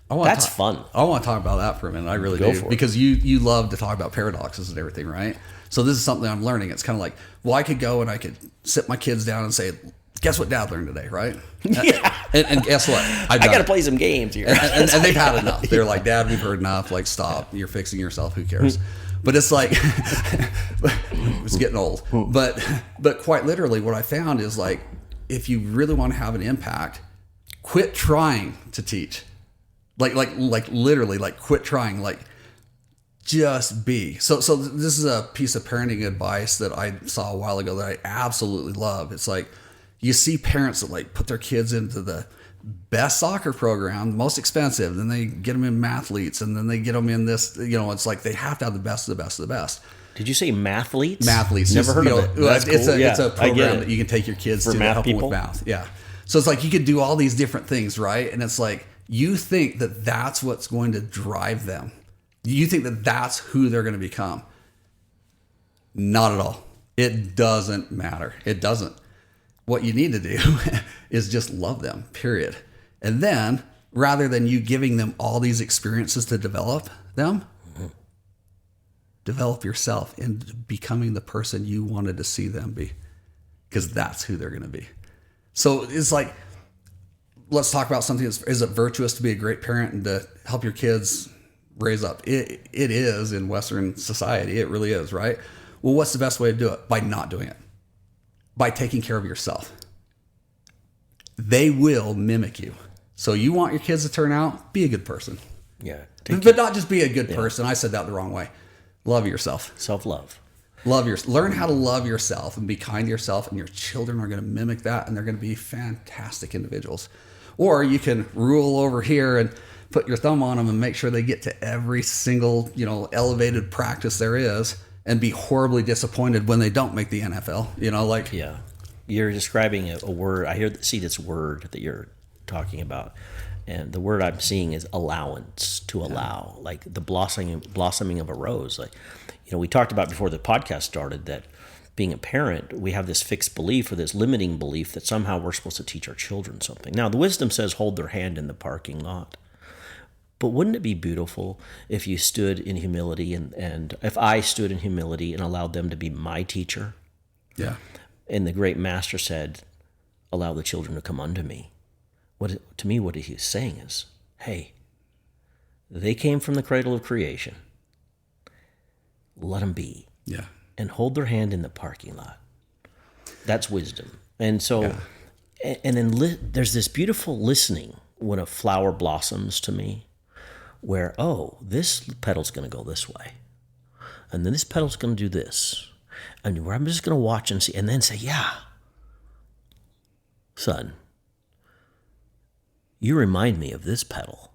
That's fun. I want to talk about that for a minute. I really do. Because you love to talk about paradoxes and everything, right? So this is something I'm learning. It's kind of like, well, I could go and I could sit my kids down and say, guess what Dad learned today, right? Yeah. And guess what? I got to play some games here. And they've had enough. They're like, Dad, we've heard enough. Like, stop. You're fixing yourself. Who cares? But it's like, it's getting old. But quite literally, what I found is like, if you really want to have an impact, quit trying to teach. Like literally, like, quit trying. Like, just be. So this is a piece of parenting advice that I saw a while ago that I absolutely love. It's like, you see parents that like put their kids into the best soccer program, the most expensive, then they get them in mathletes, and then they get them in this, it's like they have to have the best of the best of the best. Did you say mathletes? Mathletes. Never heard of it. That's cool. It's a program that you can take your kids to help them with math. Yeah. So it's like you could do all these different things, right? And it's like, you think that that's what's going to drive them. You think that that's who they're going to become. Not at all. It doesn't matter. It doesn't. What you need to do is just love them, period. And then, rather than you giving them all these experiences to develop them, develop yourself into becoming the person you wanted to see them be. Because that's who they're going to be. So it's like, let's talk about something is it virtuous to be a great parent and to help your kids raise up? It is in Western society. It really is, right? Well, what's the best way to do it? By not doing it. By taking care of yourself. They will mimic you. So you want your kids to turn out, be a good person. Yeah. But not just be a good person. I said that the wrong way. Love yourself. Self-love. Learn how to love yourself and be kind to yourself, and your children are going to mimic that, and they're going to be fantastic individuals. Or you can rule over here and put your thumb on them and make sure they get to every single, elevated practice there is, and be horribly disappointed when they don't make the NFL. Yeah. You're describing a word. I see this word that you're talking about. And the word I'm seeing is allowance, to allow, like the blossoming of a rose. Like, we talked about before the podcast started that being a parent, we have this fixed belief or this limiting belief that somehow we're supposed to teach our children something. Now, the wisdom says hold their hand in the parking lot. But wouldn't it be beautiful if you stood in humility and if I stood in humility and allowed them to be my teacher? Yeah. And the great master said, allow the children to come unto me. To me, what he's saying is, hey, they came from the cradle of creation. Let them be. Yeah. And hold their hand in the parking lot. That's wisdom. And so, and then there's this beautiful listening when a flower blossoms to me, where, this petal's going to go this way. And then this petal's going to do this. And where I'm just going to watch and see, and then say, yeah, son, you remind me of this petal.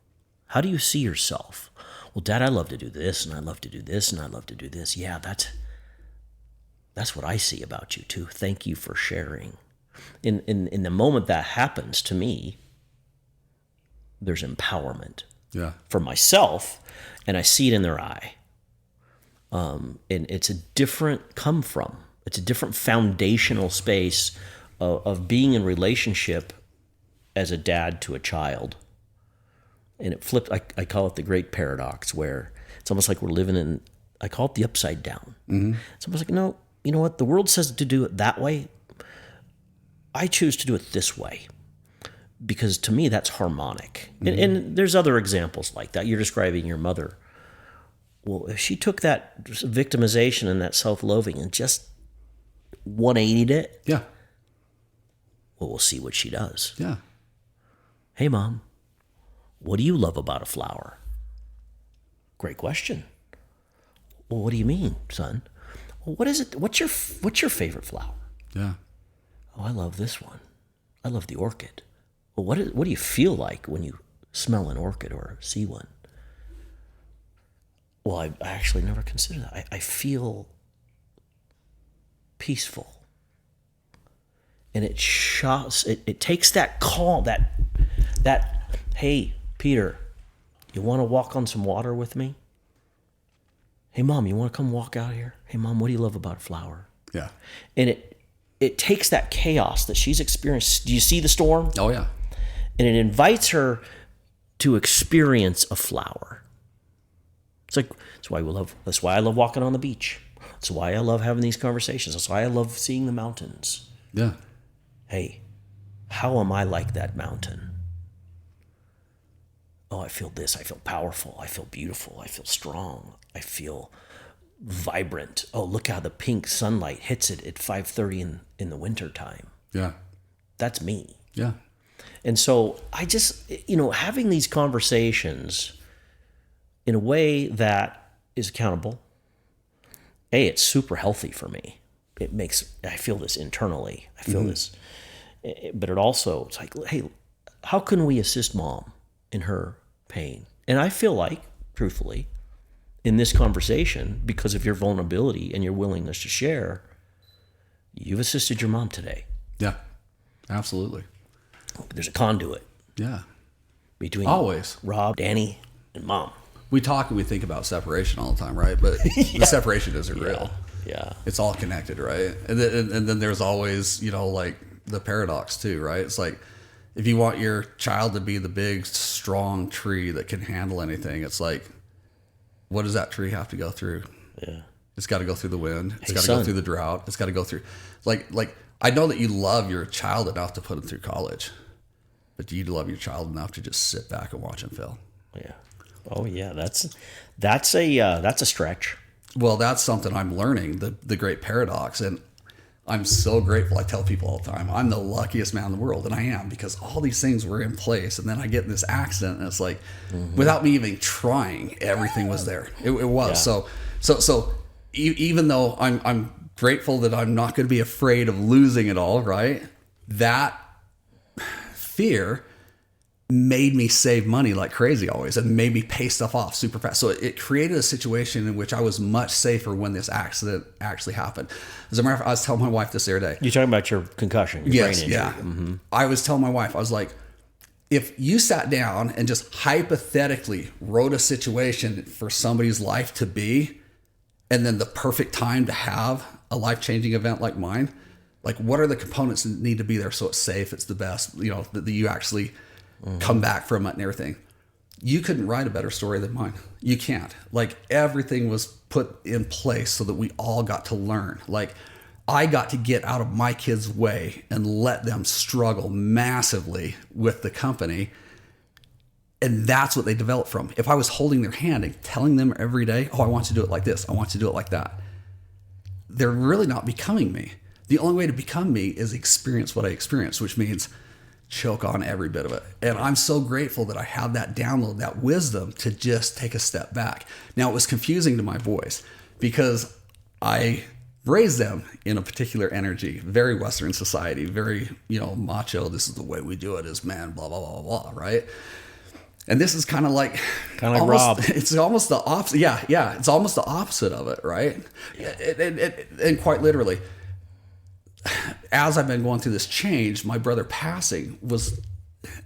How do you see yourself? Well, Dad, I love to do this, and I love to do this, and I love to do this. Yeah, that's what I see about you, too. Thank you for sharing. In the moment that happens to me, there's empowerment for myself, and I see it in their eye. And it's a different it's a different foundational space of being in relationship as a dad to a child. And it flipped, I call it the great paradox, where it's almost like we're living in, I call it the upside down. Mm-hmm. It's almost like, no, you know what? The world says to do it that way. I choose to do it this way, because to me, that's harmonic. Mm-hmm. And there's other examples like that. You're describing your mother. Well, if she took that victimization and that self-loathing and just 180'd it, yeah. Well, we'll see what she does. Yeah. Hey, Mom, what do you love about a flower? Great question. Well, what do you mean, son? Well, what is it? What's your favorite flower? Yeah. Oh, I love this one. I love the orchid. Well, what do you feel like when you smell an orchid or see one? Well, I actually never considered that. I feel peaceful. And it takes that call, that, hey, Peter, you want to walk on some water with me? Hey, Mom, you want to come walk out here? Hey, Mom, what do you love about a flower? Yeah. And it takes that chaos that she's experienced. Do you see the storm? Oh, yeah. And it invites her to experience a flower. It's like, that's why I love walking on the beach. That's why I love having these conversations. That's why I love seeing the mountains. Yeah. Hey, how am I like that mountain? Oh, I feel this. I feel powerful. I feel beautiful. I feel strong. I feel vibrant. Oh, look how the pink sunlight hits it at 5:30 in the wintertime. Yeah. That's me. Yeah. And so I just, having these conversations in a way that is accountable, it's super healthy for me. I feel this internally. I feel this. But it's like, hey, how can we assist Mom in her pain? And I feel like, truthfully, in this conversation, because of your vulnerability and your willingness to share, you've assisted your mom today. Yeah, absolutely. There's a conduit. Yeah. Between always Rob, Danny, and Mom. We talk and we think about separation all the time, right? But the separation isn't real. Yeah. It's all connected, right? And then there's always, like the paradox too, right? It's like, if you want your child to be the big, strong tree that can handle anything, it's like, what does that tree have to go through? Yeah. It's got to go through the wind. It's got to go through the drought. It's got to go through, like, I know that you love your child enough to put them through college, but do you love your child enough to just sit back and watch them fail? Yeah. Oh yeah. That's a stretch. Well, that's something I'm learning, the great paradox. And I'm so grateful. I tell people all the time, I'm the luckiest man in the world, and I am, because all these things were in place. And then I get in this accident, and it's like, without me even trying, everything was there. It was. Yeah. So even though I'm grateful that I'm not going to be afraid of losing it all, right? That fear made me save money like crazy always, and made me pay stuff off super fast. So it created a situation in which I was much safer when this accident actually happened. As a matter of fact, I was telling my wife this the other day. You're talking about your concussion, your Yes, brain injury. yeah. I was telling my wife, I was like, if you sat down and just hypothetically wrote a situation for somebody's life to be, and then the perfect time to have a life-changing event like mine, like what are the components that need to be there so it's safe, it's the best, that you actually come back from it and everything. You couldn't write a better story than mine. You can't. Like, everything was put in place so that we all got to learn. Like, I got to get out of my kids' way and let them struggle massively with the company. And that's what they developed from. If I was holding their hand and telling them every day, oh, I want you to do it like this, I want you to do it like that, they're really not becoming me. The only way to become me is experience what I experienced, which means choke on every bit of it. And I'm so grateful that I have that download, that wisdom to just take a step back. Now, it was confusing to my boys because I raised them in a particular energy, very Western society, very, macho. This is the way we do it as men, blah, blah, blah, blah, blah, right? And this is kind of like Rob. It's almost the opposite. Yeah. It's almost the opposite of it, right? And quite literally, as I've been going through this change, my brother passing was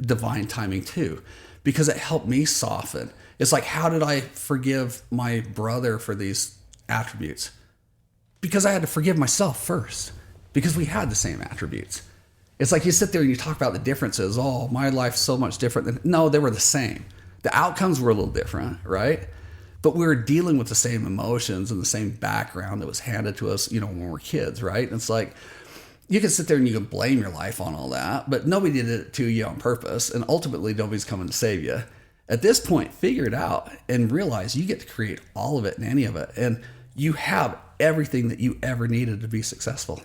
divine timing too, because it helped me soften. It's like, how did I forgive my brother for these attributes? Because I had to forgive myself first, because we had the same attributes. It's like you sit there and you talk about the differences. Oh, my life's so much different. No, they were the same. The outcomes were a little different, right? But we were dealing with the same emotions and the same background that was handed to us, when we were kids, right? And it's like, you can sit there and you can blame your life on all that, but nobody did it to you on purpose. And ultimately, nobody's coming to save you. At this point, figure it out and realize you get to create all of it and any of it. And you have everything that you ever needed to be successful.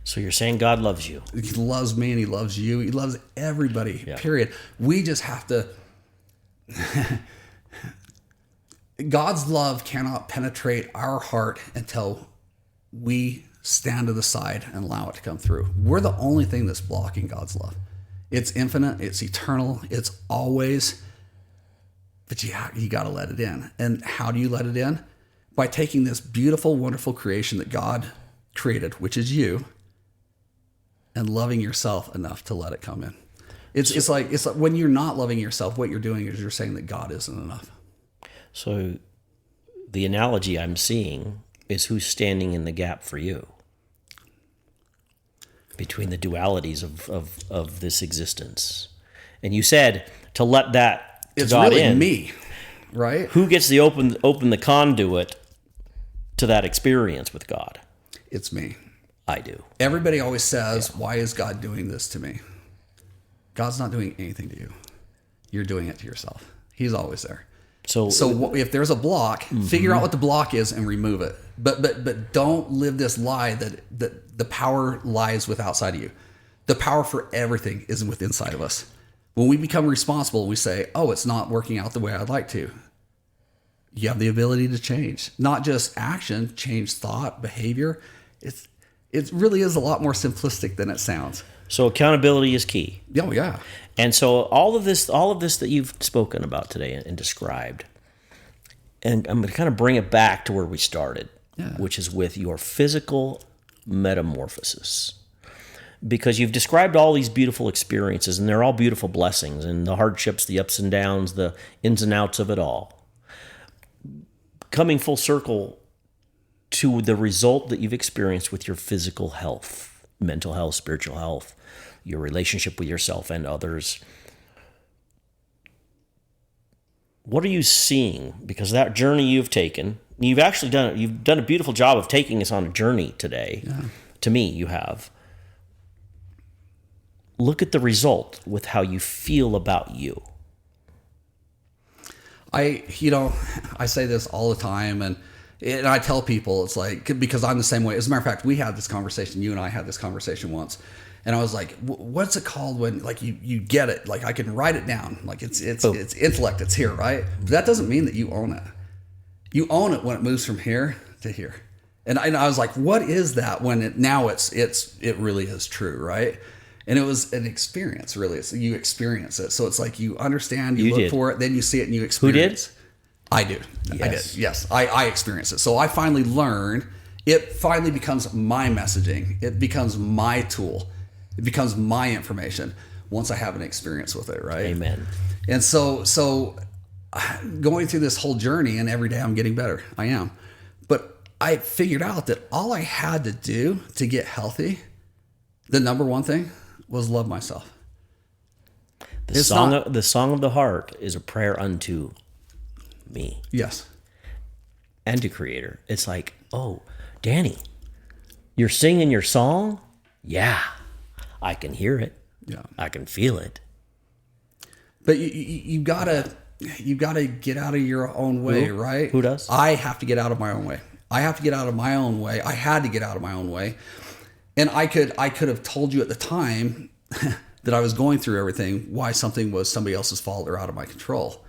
So you're saying God loves you. He loves me and he loves you. He loves everybody, period. We just have to... God's love cannot penetrate our heart until we stand to the side and allow it to come through. We're the only thing that's blocking God's love. It's infinite. It's eternal. It's always... But you got to let it in. And how do you let it in? By taking this beautiful, wonderful creation that God created, which is you, and loving yourself enough to let it come in. It's like when you're not loving yourself, what you're doing is you're saying that God isn't enough. So the analogy I'm seeing is who's standing in the gap for you between the dualities of this existence. And you said to let that to it's God really in. Me, right? Who gets to open the conduit to that experience with God? It's me. I do. Everybody always says, why is God doing this to me? God's not doing anything to you. You're doing it to yourself. He's always there. So if there's a block, figure out what the block is and remove it. But don't live this lie that the power lies with outside of you. The power for everything is within inside of us. When we become responsible, we say, oh, it's not working out the way I'd like to. You have the ability to change. Not just action, change thought, behavior. It really is a lot more simplistic than it sounds. So accountability is key. Oh, yeah. And so all of this that you've spoken about today and described, and I'm going to kind of bring it back to where we started, which is with your physical metamorphosis. Because you've described all these beautiful experiences, and they're all beautiful blessings, and the hardships, the ups and downs, the ins and outs of it all. Coming full circle to the result that you've experienced with your physical health, mental health, spiritual health, your relationship with yourself and others. What are you seeing? Because that journey you've taken, you've done a beautiful job of taking us on a journey today. Yeah. To me, you have. Look at the result with how you feel about you. I say this all the time, and And I tell people, it's like, because I'm the same way. As a matter of fact, we had this conversation, you and I had this conversation once. And I was like, what's it called when like you get it? Like I can write it down. Like it's intellect, it's here, right? But that doesn't mean that you own it. You own it when it moves from here to here. And I was like, what is that when it really is true, right? And it was an experience, really. So you experience it. So it's like you understand, you look for it, then you see it and you experience. Who did? I do. Yes. I did. Yes. I experienced it. So I finally learned, it finally becomes my messaging. It becomes my tool. It becomes my information once I have an experience with it, right? Amen. And so going through this whole journey, and every day I'm getting better. I am. But I figured out that all I had to do to get healthy, the number one thing, was love myself. The song of the heart is a prayer unto me. Yes. And to Creator. It's like, oh, Danny, you're singing your song? Yeah. I can hear it. Yeah. I can feel it. But you gotta get out of your own way, right? Who does? I have to get out of my own way. I have to get out of my own way. I had to get out of my own way. And I could have told you at the time that I was going through everything why something was somebody else's fault or out of my control.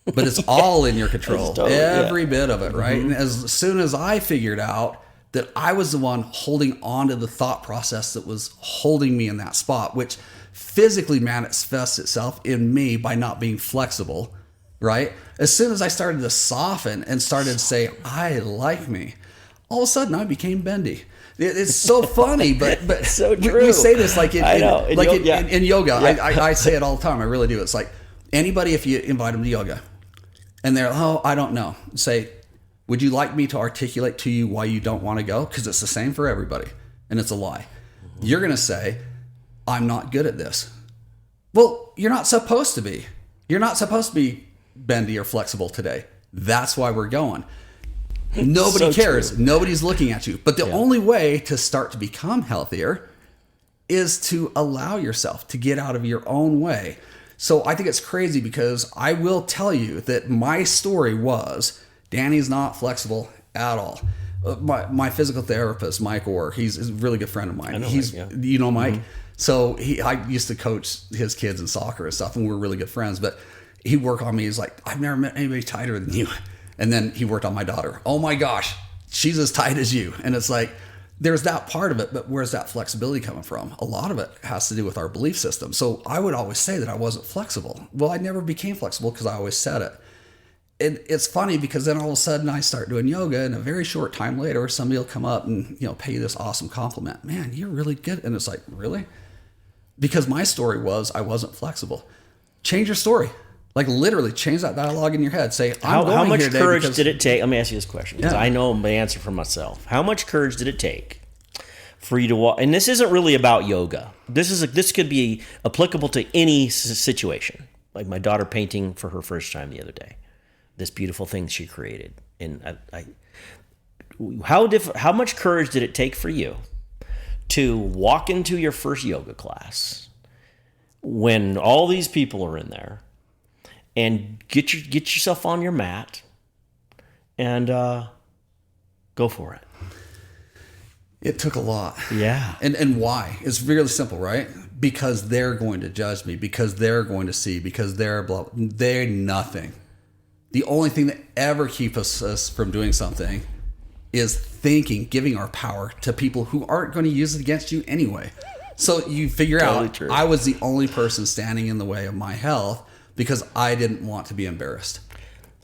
But it's all in your control. Every bit of it, right? Mm-hmm. And as soon as I figured out that I was the one holding on to the thought process that was holding me in that spot, which physically manifests itself in me by not being flexible, right? As soon as I started to soften and started to say, I like me, all of a sudden I became bendy. It's so funny, but so true. We say this like in yoga. Yeah. I say it all the time. I really do. It's like anybody, if you invite them to yoga and they're, oh, I don't know, say, would you like me to articulate to you why you don't want to go? Because it's the same for everybody, and it's a lie. You're going to say, I'm not good at this. Well, you're not supposed to be. You're not supposed to be bendy or flexible today. That's why we're going. Nobody cares. True. Nobody's looking at you. But the only way to start to become healthier is to allow yourself to get out of your own way. So I think it's crazy because I will tell you that my story was, Danny's not flexible at all. My physical therapist, Mike Orr, he's a really good friend of mine. You know Mike? Mm-hmm. So I used to coach his kids in soccer and stuff, and we were really good friends. But he worked on me. He's like, I've never met anybody tighter than you. And then he worked on my daughter. Oh my gosh, she's as tight as you. And it's like, there's that part of it, but where's that flexibility coming from? A lot of it has to do with our belief system. So I would always say that I wasn't flexible. Well, I never became flexible because I always said it. And it's funny because then all of a sudden I start doing yoga, and a very short time later, somebody will come up and, pay you this awesome compliment. Man, you're really good. And it's like, really? Because my story was I wasn't flexible. Change your story. Like literally change that dialogue in your head. Say, how much courage did it take? Let me ask you this question because I know the answer for myself. How much courage did it take for you to walk? And this isn't really about yoga. This could be applicable to any situation. Like my daughter painting for her first time the other day. This beautiful thing she created. And how much courage did it take for you to walk into your first yoga class when all these people are in there and get yourself on your mat and go for it? It took a lot. Yeah. And why? It's really simple, right? Because they're going to judge me, because they're going to see, because they're nothing. The only thing that ever keeps us from doing something is giving our power to people who aren't going to use it against you anyway. So you figure out, true. I was the only person standing in the way of my health because I didn't want to be embarrassed.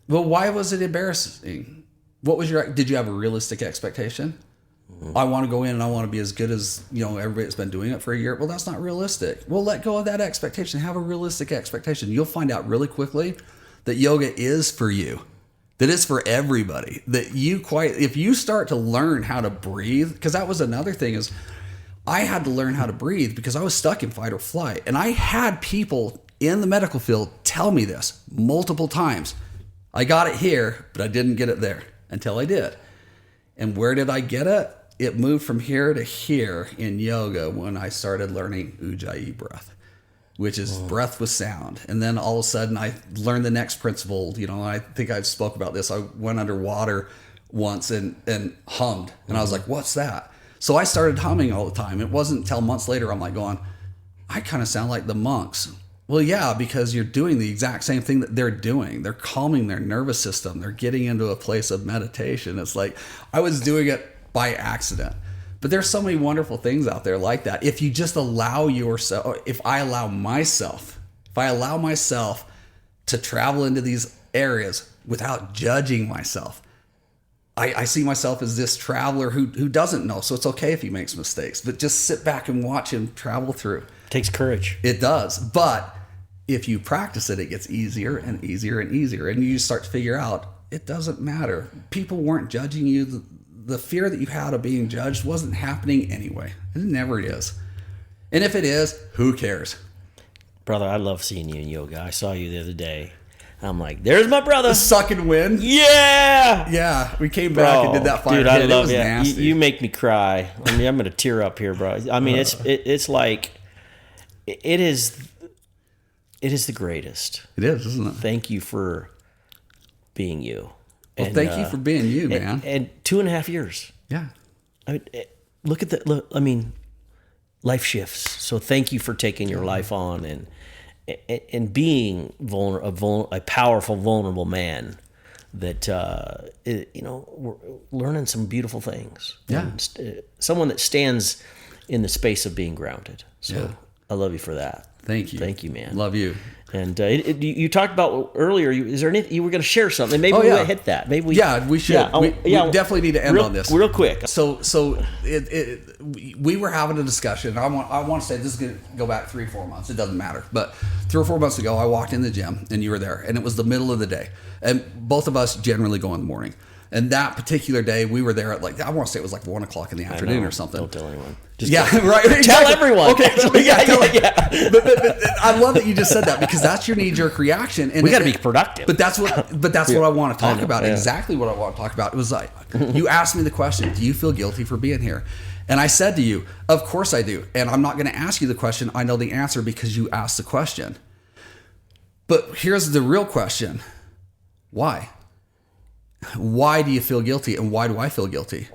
Well, why was it embarrassing? Did you have a realistic expectation? Mm-hmm. I want to go in and I want to be as good as, everybody that's been doing it for a year. Well, that's not realistic. Well, let go of that expectation. Have a realistic expectation. You'll find out really quickly that yoga is for you, that it's for everybody, that if you start to learn how to breathe, because that was another thing is I had to learn how to breathe because I was stuck in fight or flight. And I had people in the medical field tell me this multiple times. I got it here, but I didn't get it there until I did. And where did I get it? It moved from here to here in yoga when I started learning Ujjayi breath, which is breath with sound. And then all of a sudden I learned the next principle. I think I spoke about this. I went underwater once and hummed. And I was like, what's that? So I started humming all the time. It wasn't until months later I'm like going, I kind of sound like the monks. Well, yeah, because you're doing the exact same thing that they're doing. They're calming their nervous system. They're getting into a place of meditation. It's like I was doing it by accident. But there's so many wonderful things out there like that. If you just allow yourself, if I allow myself to travel into these areas without judging myself, I see myself as this traveler who doesn't know. So it's okay if he makes mistakes, but just sit back and watch him travel through. Takes courage. It does. But if you practice it, it gets easier and easier and easier. And you start to figure out it doesn't matter. People weren't judging you. The fear that you had of being judged wasn't happening anyway. It never is. And if it is, who cares? Brother, I love seeing you in yoga. I saw you the other day. I'm like, there's my brother. Suck and win. Yeah. Yeah. We came back and did that fire dude, I hit. love it. Was nasty. You make me cry. I mean, I'm going to tear up here, bro. I mean, it's like, it is the greatest. It is, isn't it? Thank you for being you. Well, thank you for being you, man. And 2.5 years. Yeah. I mean, look at that. Look, I mean, life shifts. So thank you for taking your life on and being a powerful, vulnerable man that, we're learning some beautiful things. Yeah. And, someone that stands in the space of being grounded. So Yeah. I love you for that. Thank you. Thank you, man. Love you. And you talked about earlier. Is there anything you were going to share something? Maybe we hit that. Maybe we. Yeah, we should. We definitely need to end on this real quick. So we were having a discussion. I want to say this is going to go back 3-4 months. It doesn't matter, but 3 or 4 months ago, I walked in the gym and you were there, and it was the middle of the day, and both of us generally go in the morning. And that particular day, we were there at I want to say it was 1 o'clock in the afternoon or something. Don't tell anyone. Right. Exactly. Tell everyone. Okay. Yeah. But I love that you just said that, because that's your knee-jerk reaction. And we got to be productive. But that's what I want to talk about. Yeah. Exactly what I want to talk about. It was like, you asked me the question, do you feel guilty for being here? And I said to you, of course I do. And I'm not going to ask you the question. I know the answer because you asked the question. But here's the real question. Why? Why do you feel guilty, and why do I feel guilty?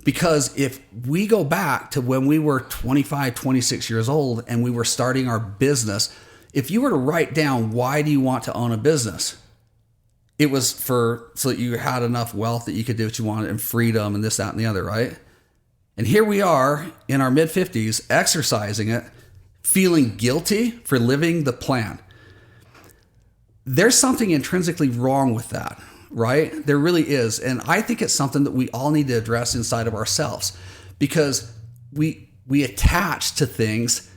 Because if we go back to when we were 25, 26 years old and we were starting our business, if you were to write down, why do you want to own a business? It was so that you had enough wealth that you could do what you wanted, and freedom and this, that, and the other, right? And here we are in our mid-50s exercising it, feeling guilty for living the plan. There's something intrinsically wrong with that. Right? There really is. And I think it's something that we all need to address inside of ourselves, because we attach to things,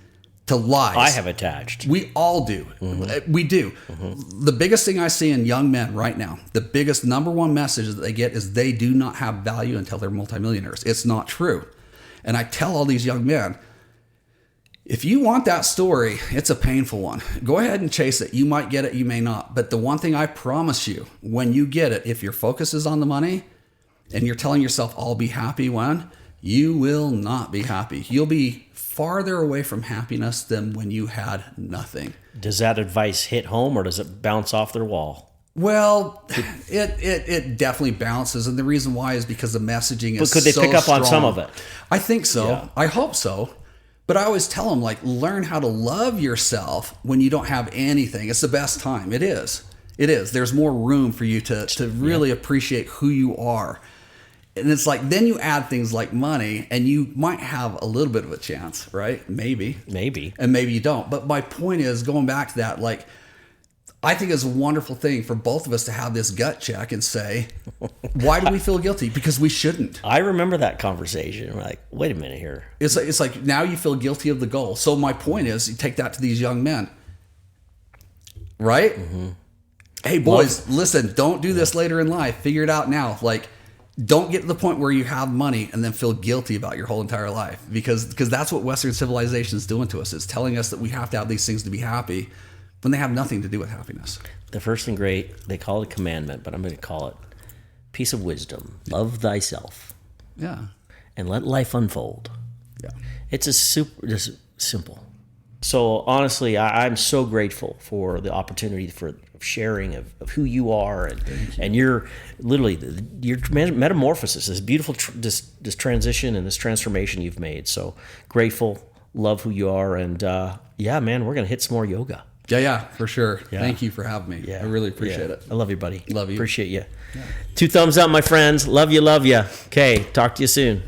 to lies. I have attached. We all do. Mm-hmm. We do. Mm-hmm. The biggest thing I see in young men right now, the biggest number one message that they get is they do not have value until they're multimillionaires. It's not true. And I tell all these young men, if you want that story, it's a painful one. Go ahead and chase it. You might get it, you may not. But the one thing I promise you, when you get it, if your focus is on the money and you're telling yourself, I'll be happy when, you will not be happy. You'll be farther away from happiness than when you had nothing. Does that advice hit home, or does it bounce off their wall? Well, it definitely bounces. And the reason why is because the messaging is so strong. But could they pick up on some of it? I think so. Yeah. I hope so. But I always tell them, learn how to love yourself when you don't have anything. It's the best time. It is. It is. There's more room for you to really appreciate who you are. And it's then you add things like money, and you might have a little bit of a chance, right? Maybe. And maybe you don't. But my point is, going back to that, I think it's a wonderful thing for both of us to have this gut check and say, why do we feel guilty? Because we shouldn't. I remember that conversation. I'm like, wait a minute here. It's like now you feel guilty of the goal. So my point is, you take that to these young men, right? Mm-hmm. Hey, boys, listen, don't do this later in life. Figure it out now. Don't get to the point where you have money and then feel guilty about your whole entire life, because that's what Western civilization is doing to us. It's telling us that we have to have these things to be happy, when they have nothing to do with happiness. The first and great, they call it a commandment, but I'm going to call it piece of wisdom. Love thyself. Yeah. And let life unfold. Yeah. It's just simple. So honestly, I'm so grateful for the opportunity for sharing of who you are and your literally your metamorphosis, this beautiful this transition and this transformation you've made. So grateful, love who you are, and yeah, man, we're gonna hit some more yoga. Yeah, for sure. Thank you for having me. Yeah, I really appreciate it. I love you, buddy. Love you. Appreciate you. 2 thumbs up, my friends. Love you. Okay, talk to you soon.